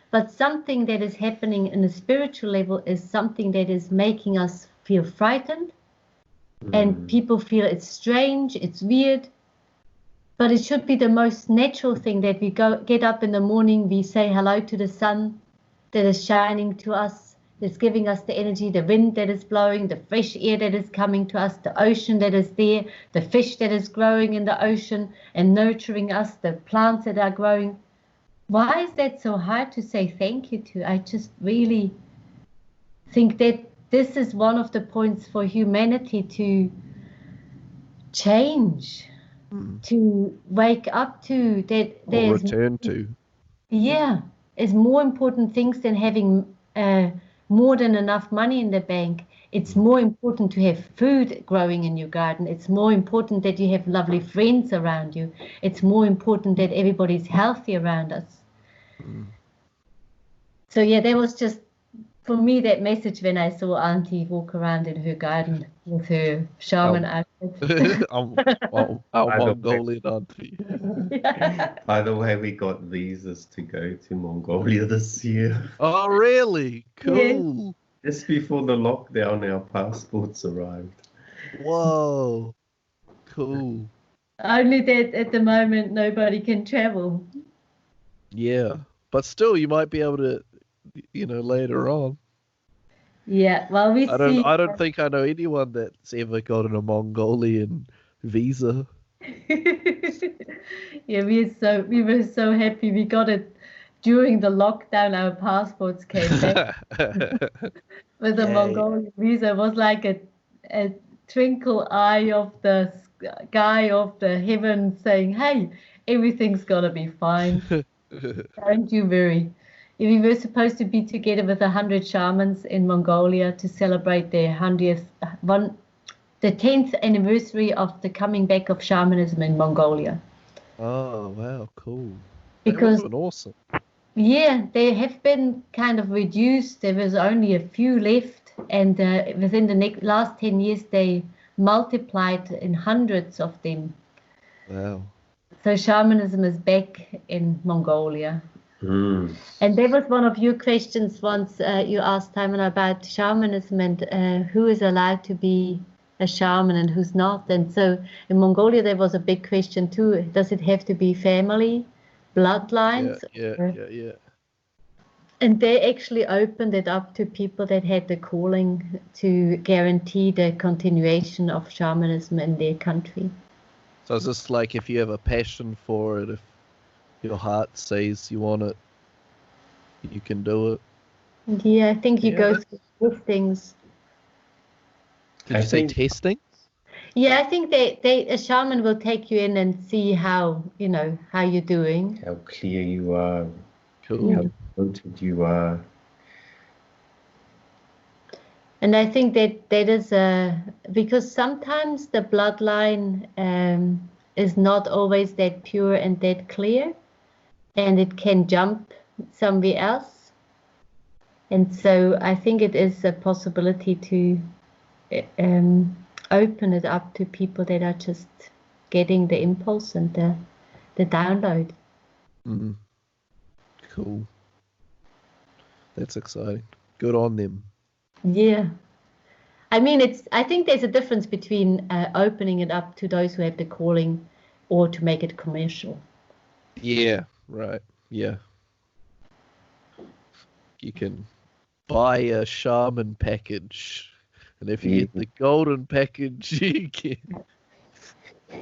But something that is happening in a spiritual level is something that is making us feel frightened, and people feel it's strange, it's weird. But it should be the most natural thing that we get up in the morning, we say hello to the sun that is shining to us, that's giving us the energy, the wind that is blowing, the fresh air that is coming to us, the ocean that is there, the fish that is growing in the ocean and nurturing us, the plants that are growing. Why is that so hard to say thank you to? I just really think that this is one of the points for humanity to change, to wake up to, that Or return to. Yeah, is more important things than having more than enough money in the bank. It's more important to have food growing in your garden. It's more important that you have lovely friends around you. It's more important that everybody's healthy around us. So yeah, that was just, for me, that message when I saw Auntie walk around in her garden with her shaman outfit. Our Mongolian auntie. By the way, we got visas to go to Mongolia this year. Oh, really? Cool. Just before the lockdown, our passports arrived. Whoa. Cool. Only that at the moment nobody can travel. Yeah. But still, you might be able to, later on. Yeah, well, I don't think I know anyone that's ever gotten a Mongolian visa. Yeah, we were so happy we got it during the lockdown. Our passports came back with a Mongolian visa. It was like a twinkle eye of the guy of the heaven saying, "Hey, everything's gonna be fine. Don't you worry." We were supposed to be together with 100 shamans in Mongolia to celebrate their 10th anniversary of the coming back of shamanism in Mongolia. Oh, wow, cool. Because that would have been awesome. Yeah, they have been kind of reduced. There was only a few left, and within the last 10 years, they multiplied in hundreds of them. Wow. So shamanism is back in Mongolia. And that was one of your questions once you asked Taimana about shamanism and who is allowed to be a shaman and who's not. And so in Mongolia, there was a big question too. Does it have to be family, bloodlines? Yeah. And they actually opened it up to people that had the calling to guarantee the continuation of shamanism in their country. So it's just like if you have a passion for it, if your heart says you want it, you can do it. Yeah, I think you Yeah, go that's- through testings. Did I you say think- testing? Yeah, I think a shaman will take you in and see how you're doing. How clear you are, Cool. how potent you are. And I think that is because sometimes the bloodline is not always that pure and that clear, and it can jump somewhere else. And so I think it is a possibility to open it up to people that are just getting the impulse and the download. Mm. Cool. That's exciting. Good on them. Yeah. I mean, I think there's a difference between opening it up to those who have the calling or to make it commercial. Yeah, right. Yeah. You can buy a shaman package. And if you get the golden package, you can.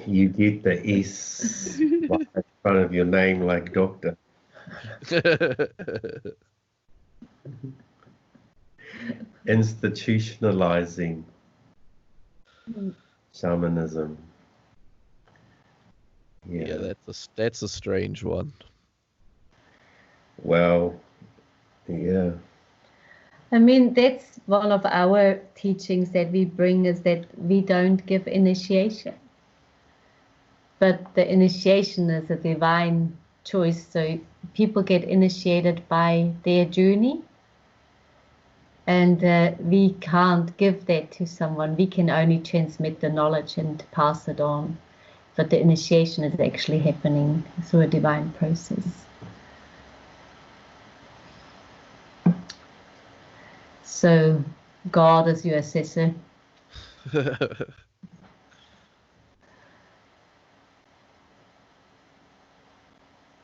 You get the S right in front of your name like doctor. Institutionalizing shamanism. Yeah, that's a strange one. Well, yeah. I mean, that's one of our teachings that we bring is that we don't give initiation. But the initiation is a divine choice. So people get initiated by their journey. And we can't give that to someone. We can only transmit the knowledge and pass it on. But the initiation is actually happening through a divine process. So God is your assessor.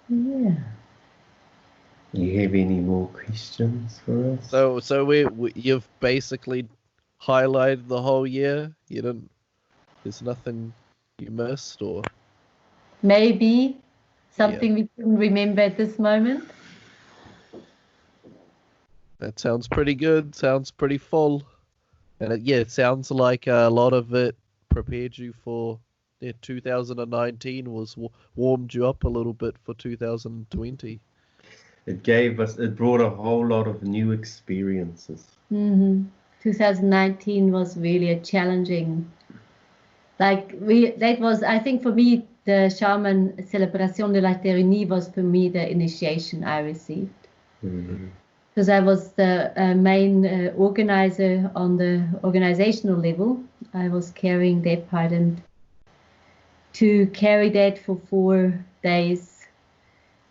Yeah. You have any more questions for us? So you've basically highlighted the whole year. You didn't. There's nothing you missed, or Maybe something we couldn't remember at this moment. that sounds pretty good. Sounds pretty full, and it sounds like a lot of it prepared you for 2019 was warmed you up a little bit for 2020. It brought a whole lot of new experiences. 2019 was really a challenging. That was, I think, for me, the Shaman Célébration de la Terre Unie was for me the initiation I received. Because I was the main organizer on the organizational level. I was carrying that part, and to carry that for 4 days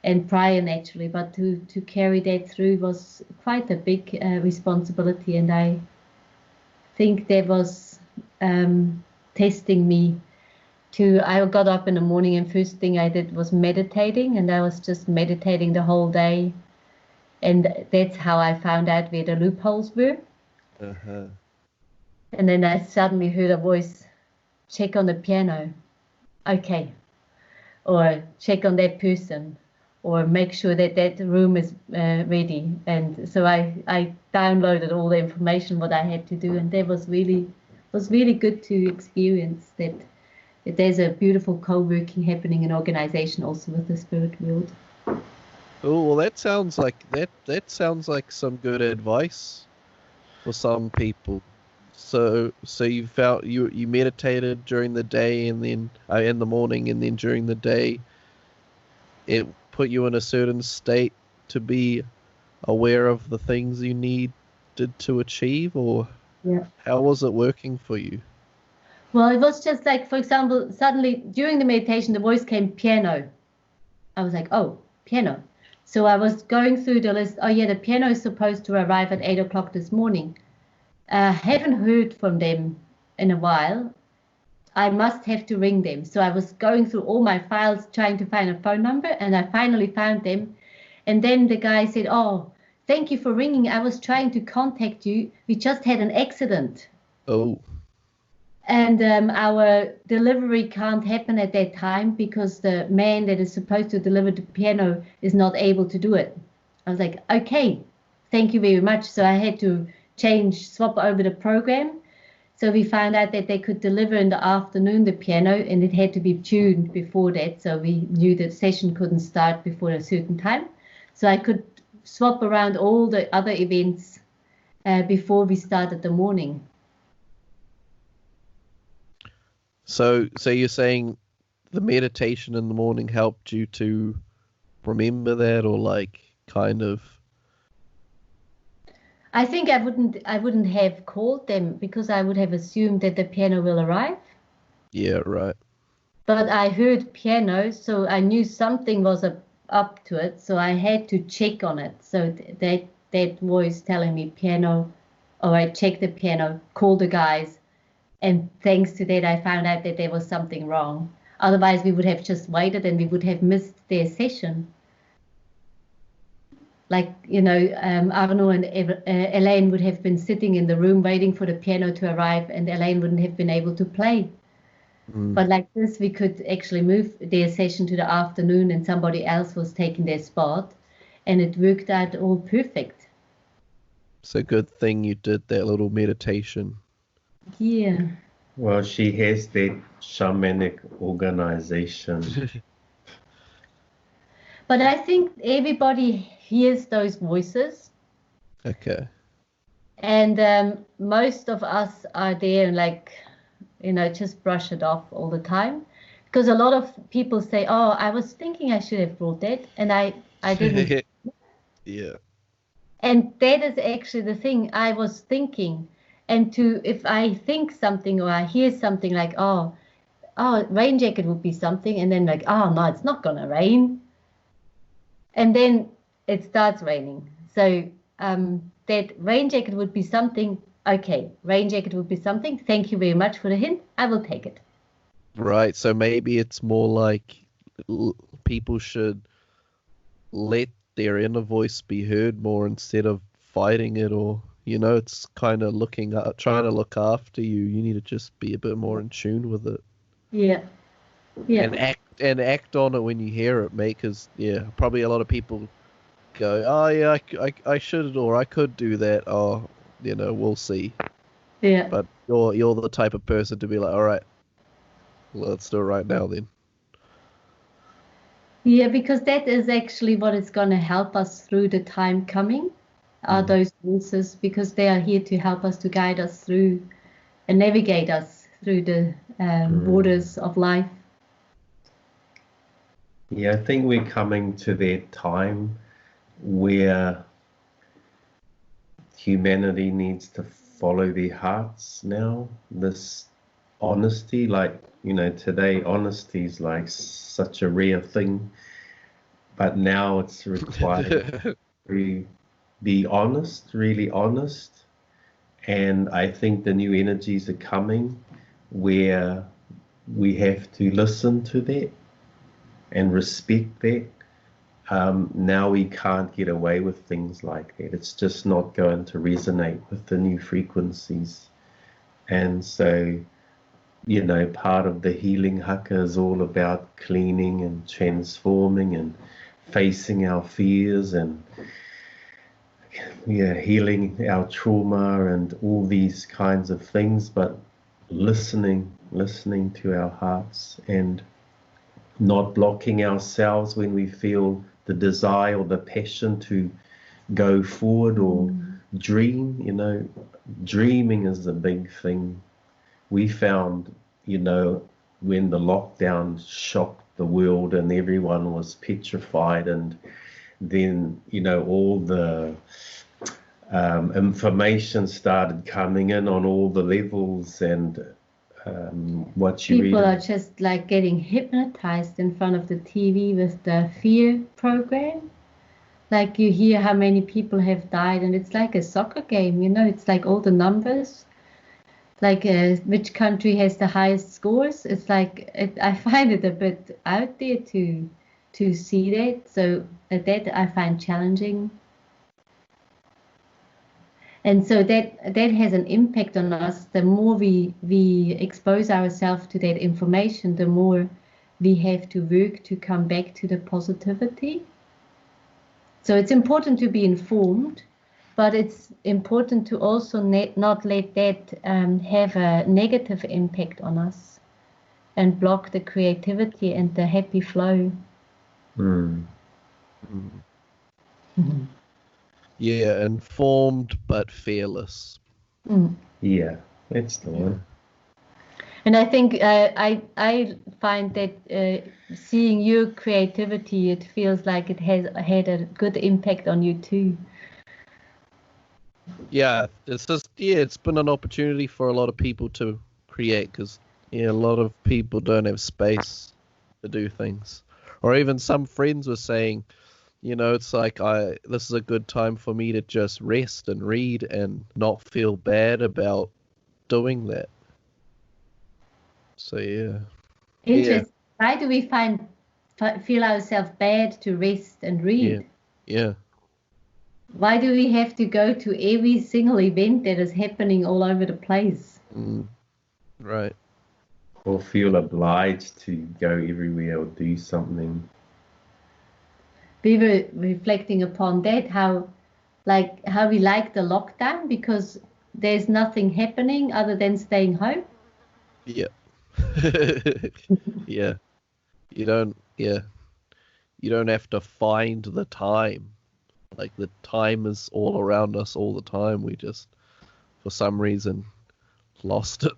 and prior naturally, but to carry that through was quite a big responsibility, and I think that was testing me. I got up in the morning and first thing I did was meditating, and I was just meditating the whole day, and that's how I found out where the loopholes were. And then I suddenly heard a voice, check on the piano, okay, or check on that person, or make sure that room is ready. And so I downloaded all the information what I had to do, and that was really good to experience that there's a beautiful co-working happening in organization also with the spirit world. Oh, well, that sounds like some good advice for some people. So you felt you meditated during the day, and then in the morning, and then during the day, it put you in a certain state to be aware of the things you needed to achieve, or how was it working for you? Well, it was just like, for example, suddenly during the meditation, the voice came piano. I was like, oh, piano. So I was going through the list. Oh yeah, the piano is supposed to arrive at 8 o'clock this morning. Haven't heard from them in a while. I must have to ring them. So I was going through all my files trying to find a phone number, and I finally found them. And then the guy said, oh, thank you for ringing. I was trying to contact you. We just had an accident. Oh. And our delivery can't happen at that time because the man that is supposed to deliver the piano is not able to do it. I was like, okay, thank you very much. So I had to swap over the program. So we found out that they could deliver in the afternoon the piano, and it had to be tuned before that. So we knew the session couldn't start before a certain time. So I could swap around all the other events before we started the morning. So you're saying the meditation in the morning helped you to remember that, or like kind of? I think I wouldn't have called them because I would have assumed that the piano will arrive. Yeah, right. But I heard piano, so I knew something was up to it. So I had to check on it. So that voice telling me piano, or I checked the piano, called the guys, and thanks to that I found out that there was something wrong. Otherwise we would have just waited and we would have missed their session. Like, Arno and Elaine would have been sitting in the room waiting for the piano to arrive, and Elaine wouldn't have been able to play. But like this, we could actually move their session to the afternoon and somebody else was taking their spot, and it worked out all perfect. It's a good thing you did that little meditation. Yeah. Well, she has that shamanic organization. But I think everybody hears those voices. Okay. And most of us are there and like, just brush it off all the time. Because a lot of people say, oh, I was thinking I should have brought that. And I didn't. Yeah. And that is actually the thing I was thinking. And if I think something or I hear something like, oh, rain jacket would be something. And then like, oh, no, it's not going to rain. And then it starts raining. So that rain jacket would be something. Okay, rain jacket would be something. Thank you very much for the hint. I will take it. Right. So maybe it's more like people should let their inner voice be heard more instead of fighting it, or it's kind of trying to look after you. You need to just be a bit more in tune with it. Yeah. And act on it when you hear it, mate. Because probably a lot of people go, oh yeah, I should, or I could do that. Oh, we'll see. Yeah. But you're the type of person to be like, all right, let's do it right now then. Yeah, because that is actually what is going to help us through the time coming, are those voices, because they are here to help us, to guide us through and navigate us through the borders of life. Yeah, I think we're coming to that time where humanity needs to follow their hearts now. This honesty, like, today honesty is like such a rare thing, but now it's required to be honest, really honest. And I think the new energies are coming where we have to listen to that and respect that. Now we can't get away with things like that. It's just not going to resonate with the new frequencies. And so, part of the healing haka is all about cleaning and transforming and facing our fears and healing our trauma and all these kinds of things, but listening to our hearts and not blocking ourselves when we feel the desire or the passion to go forward or dream. Dreaming is a big thing. We found, when the lockdown shocked the world and everyone was petrified, and then, all the information started coming in on all the levels, and what you people read. Are just like getting hypnotized in front of the TV with the fear program. Like you hear how many people have died, and it's like a soccer game, it's like all the numbers, like which country has the highest scores. It's like I find it a bit out there to see that, so that I find challenging. And so that has an impact on us. The more we expose ourselves to that information, the more we have to work to come back to the positivity. So it's important to be informed, but it's important to also not let that have a negative impact on us and block the creativity and the happy flow. Yeah, informed but fearless. Yeah, that's the one. And I think I find that seeing your creativity, it feels like it has had a good impact on you too. Yeah, it's been an opportunity for a lot of people to create, because a lot of people don't have space to do things. Or even some friends were saying, it's like this is a good time for me to just rest and read and not feel bad about doing that. So yeah. Interesting. Why do we feel ourselves bad to rest and read? Yeah. Why do we have to go to every single event that is happening all over the place? Right. Or feel obliged to go everywhere or do something. We were reflecting upon that, how we like the lockdown because there's nothing happening other than staying home. Yeah. Yeah. You don't have to find the time. Like, the time is all around us all the time. We just, for some reason, lost it.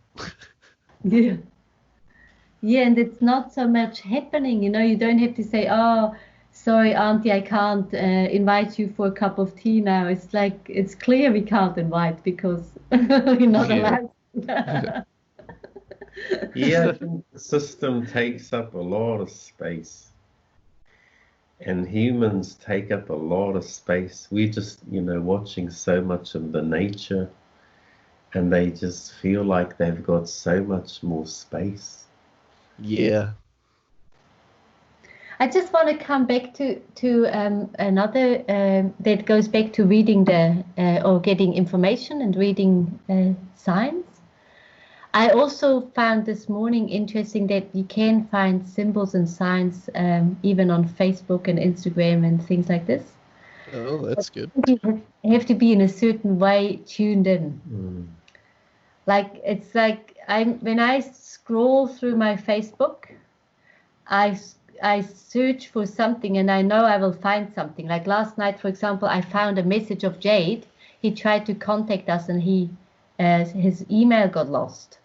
Yeah. Yeah, and it's not so much happening, you don't have to say, oh, sorry, Auntie, I can't invite you for a cup of tea now. It's like, it's clear we can't invite because we're not allowed. Yeah, I think the system takes up a lot of space. And humans take up a lot of space. We're just, watching so much of the nature, and they just feel like they've got so much more space. Yeah. I just want to come back to another that goes back to reading or getting information and reading signs. I also found this morning interesting that you can find symbols and signs even on Facebook and Instagram and things like this. Oh, that's good. You have to be in a certain way tuned in. Like, it's like when I scroll through my Facebook, I search for something and I know I will find something. Like last night, for example, I found a message of Jade. He tried to contact us and his email got lost.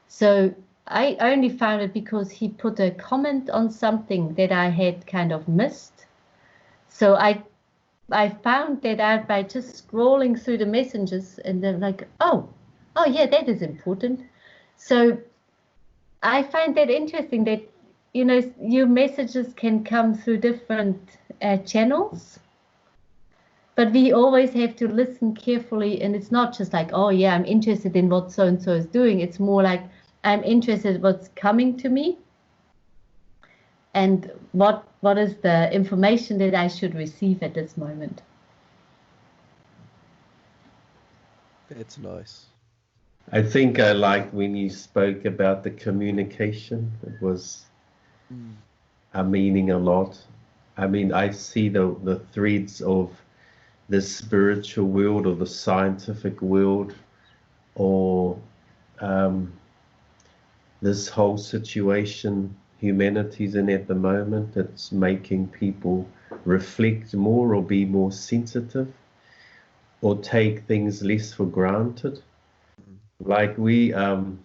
So I only found it because he put a comment on something that I had kind of missed. So I found that out by just scrolling through the messages, and then like, oh yeah, that is important. So I find that interesting that, your messages can come through different channels, but we always have to listen carefully. And it's not just like, oh yeah, I'm interested in what so-and-so is doing. It's more like, I'm interested in what's coming to me and what is the information that I should receive at this moment. That's nice. I think I liked when you spoke about the communication. It was meaning a lot. I mean, I see the threads of the spiritual world or the scientific world, or this whole situation humanity's in at the moment. It's making people reflect more or be more sensitive or take things less for granted. Like we had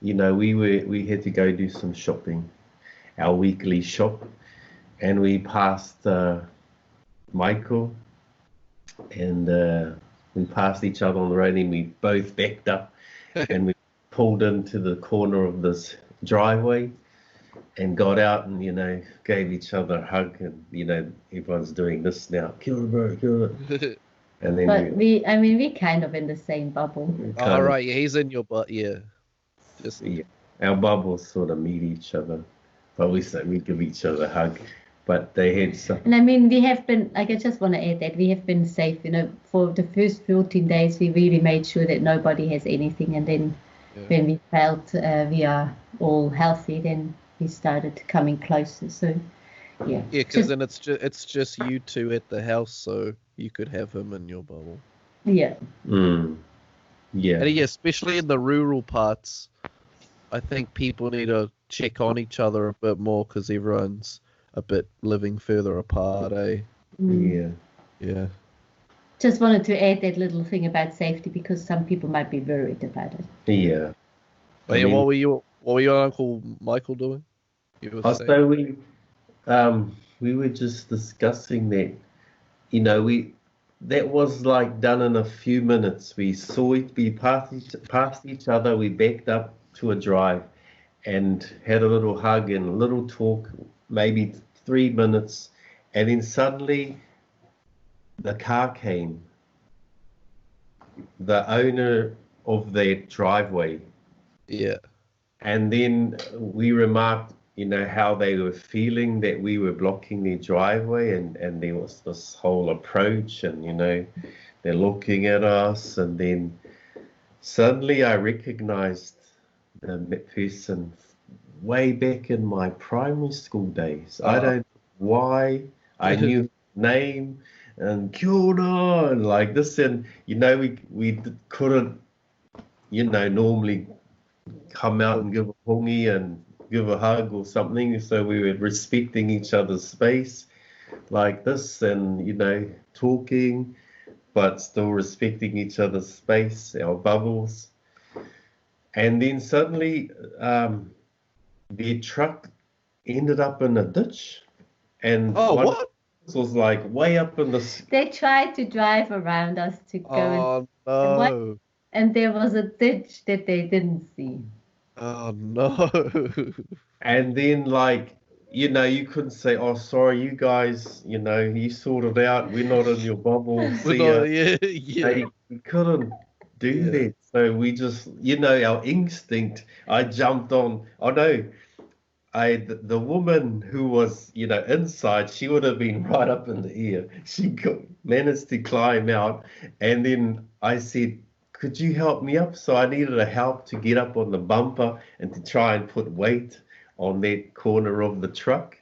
to go do some shopping, our weekly shop, and we passed Michael, and we passed each other on the road, and we both backed up and we pulled into the corner of this driveway and got out and, gave each other a hug, and, everyone's doing this now. Kia ora, bro, kia ora. And then but we're kind of in the same bubble. All right, yeah, he's in your butt, yeah. Our bubbles sort of meet each other, but we give each other a hug. But they had some. And I mean, we have been, like, I just want to add that we have been safe, for the first 14 days, we really made sure that nobody has anything. And then when we felt we are all healthy, then we started coming closer. So Yeah. Yeah, because then it's just you two at the house, so you could have him in your bubble. Yeah. Yeah. And yeah, especially in the rural parts, I think people need to check on each other a bit more because everyone's a bit living further apart, eh? Yeah. Yeah. Just wanted to add that little thing about safety because some people might be worried about it. Yeah. But yeah, what were your Uncle Michael doing? You were saying? So we were just discussing that, you know, that was like done in a few minutes. We saw it, we passed each other, we backed up to a drive and had a little hug and a little talk, maybe 3 minutes, and then suddenly the car came. The owner of that driveway. Yeah. And then we remarked, you know, how they were feeling that we were blocking their driveway, and there was this whole approach, and, you know, they're looking at us, and then suddenly I recognized the person way back in my primary school days. I don't know why. I knew his name and kia ora, and like this, and, you know, we couldn't, you know, normally come out and give a hongi and give a hug or something. So we were respecting each other's space like this, and, you know, talking, but still respecting each other's space, our bubbles. And then suddenly their truck ended up in a ditch. And what? Was like way up in the... They tried to drive around us to go no. and there was a ditch that they didn't see. Oh no. And then, like, you know, you couldn't say, oh, sorry, you guys, you know, you sorted out, we're not in your bubble, see ya. Yeah. You couldn't do that. So we just, you know, our instinct, I jumped on. Oh no, the woman who was, you know, inside, she would have been right up in the air. She managed to climb out, and then I said, could you help me up? So I needed a help to get up on the bumper and to try and put weight on that corner of the truck.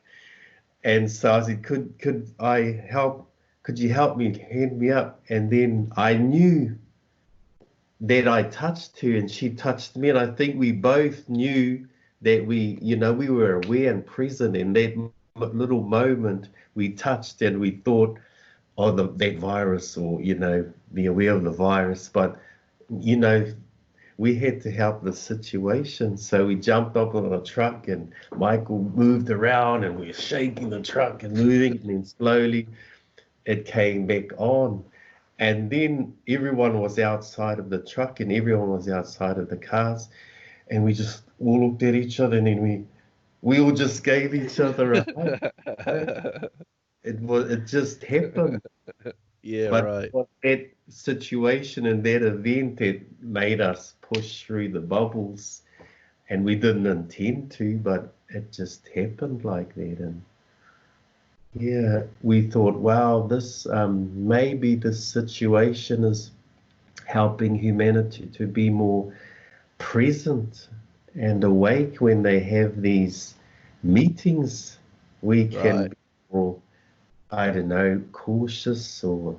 And so I said, could I help? Could you help me, hand me up? And then I knew that I touched her and she touched me, and I think we both knew that we, you know, we were aware and present in that little moment. We touched and we thought, oh, that virus, or, you know, be aware of the virus. But, you know, we had to help the situation. So we jumped up on a truck and Michael moved around and we were shaking the truck and moving, and then slowly it came back on. And then everyone was outside of the truck and everyone was outside of the cars. And we just all looked at each other, and then we all just gave each other a hug. It just happened. Yeah, But right. that situation and that event, it made us push through the bubbles, and we didn't intend to, but it just happened like that. And yeah, we thought, wow, this maybe this situation is helping humanity to be more present and awake when they have these meetings. We can be more, I don't know, cautious, or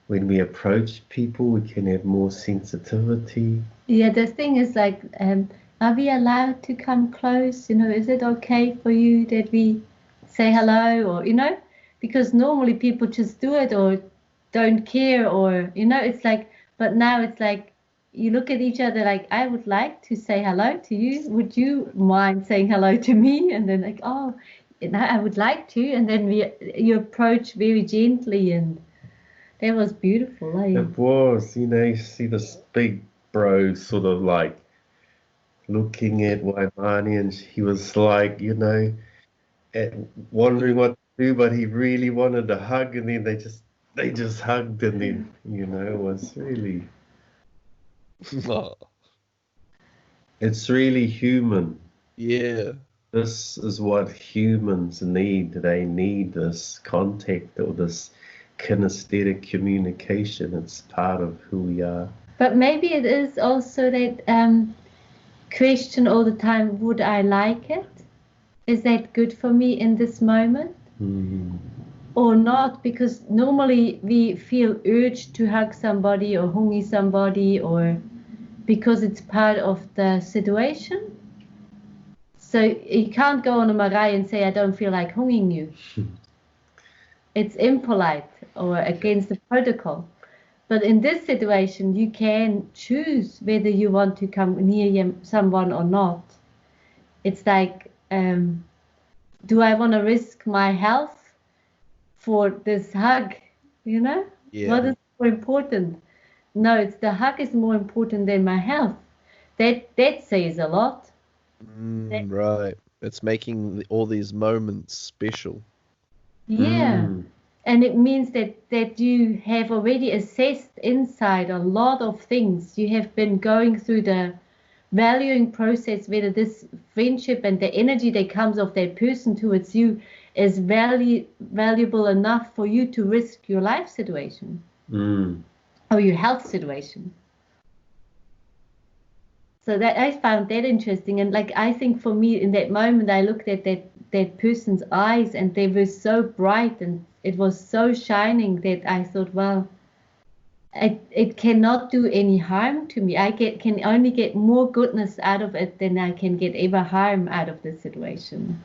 when we approach people, we can have more sensitivity. Yeah, the thing is, like, are we allowed to come close? You know, is it okay for you that we say hello, or, you know, because normally people just do it or don't care, or, you know, it's like, but now it's like, you look at each other like, I would like to say hello to you. Would you mind saying hello to me? And then like, oh, I would like to. And then you approach very gently, and that was beautiful. Eh? It was, you know, you see this big bro sort of like looking at Waimani, and he was like, you know, wondering what to do, but he really wanted a hug, and then they just hugged, and then, you know, it was really... It's really human. Yeah. This is what humans need. They need this contact, or this kinesthetic communication. It's part of who we are. But maybe it is also that question all the time, would I like it? is that good for me in this moment or not? Because normally we feel urged to hug somebody or hungi somebody, or because it's part of the situation. So you can't go on a marae and say, I don't feel like hunging you. It's impolite or against the protocol. But in this situation, you can choose whether you want to come near someone or not. It's like, do I want to risk my health for this hug? You know? Yeah. What is more important? No, it's the hug is more important than my health. That says a lot. Right. It's making all these moments special. Yeah. And it means that you have already assessed inside a lot of things. You have been going through the valuing process, whether this friendship and the energy that comes of that person towards you is valuable enough for you to risk your life situation or your health situation. So that I found that interesting. And like, I think for me in that moment, I looked at that person's eyes and they were so bright and it was so shining that I thought, well, it cannot do any harm to me. I can only get more goodness out of it than I can get ever harm out of the situation.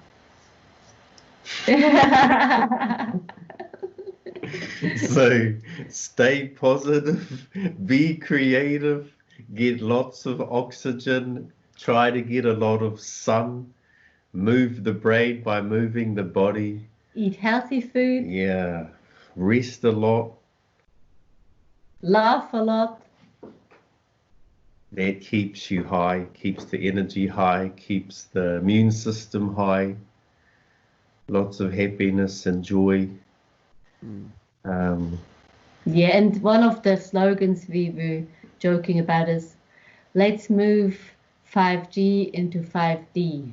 So stay positive, be creative, get lots of oxygen, try to get a lot of sun, move the brain by moving the body. Eat healthy food. Yeah, rest a lot. Laugh a lot. That keeps you high, keeps the energy high, keeps the immune system high. Lots of happiness and joy. Yeah, and one of the slogans we were joking about is, let's move 5G into 5D.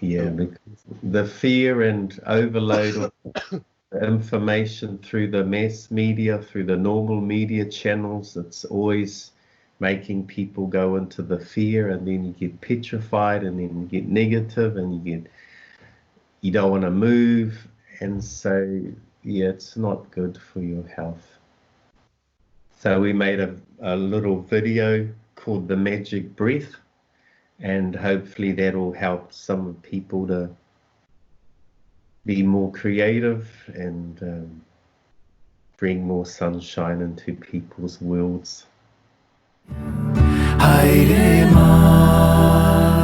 Yeah, because the fear and overload of information through the mass media, through the normal media channels, it's always making people go into the fear, and then you get petrified, and then you get negative, and you don't want to move, and so yeah, it's not good for your health. So we made a little video called The Magic Breath, and hopefully that will help some people to be more creative and bring more sunshine into people's worlds. Haere mai.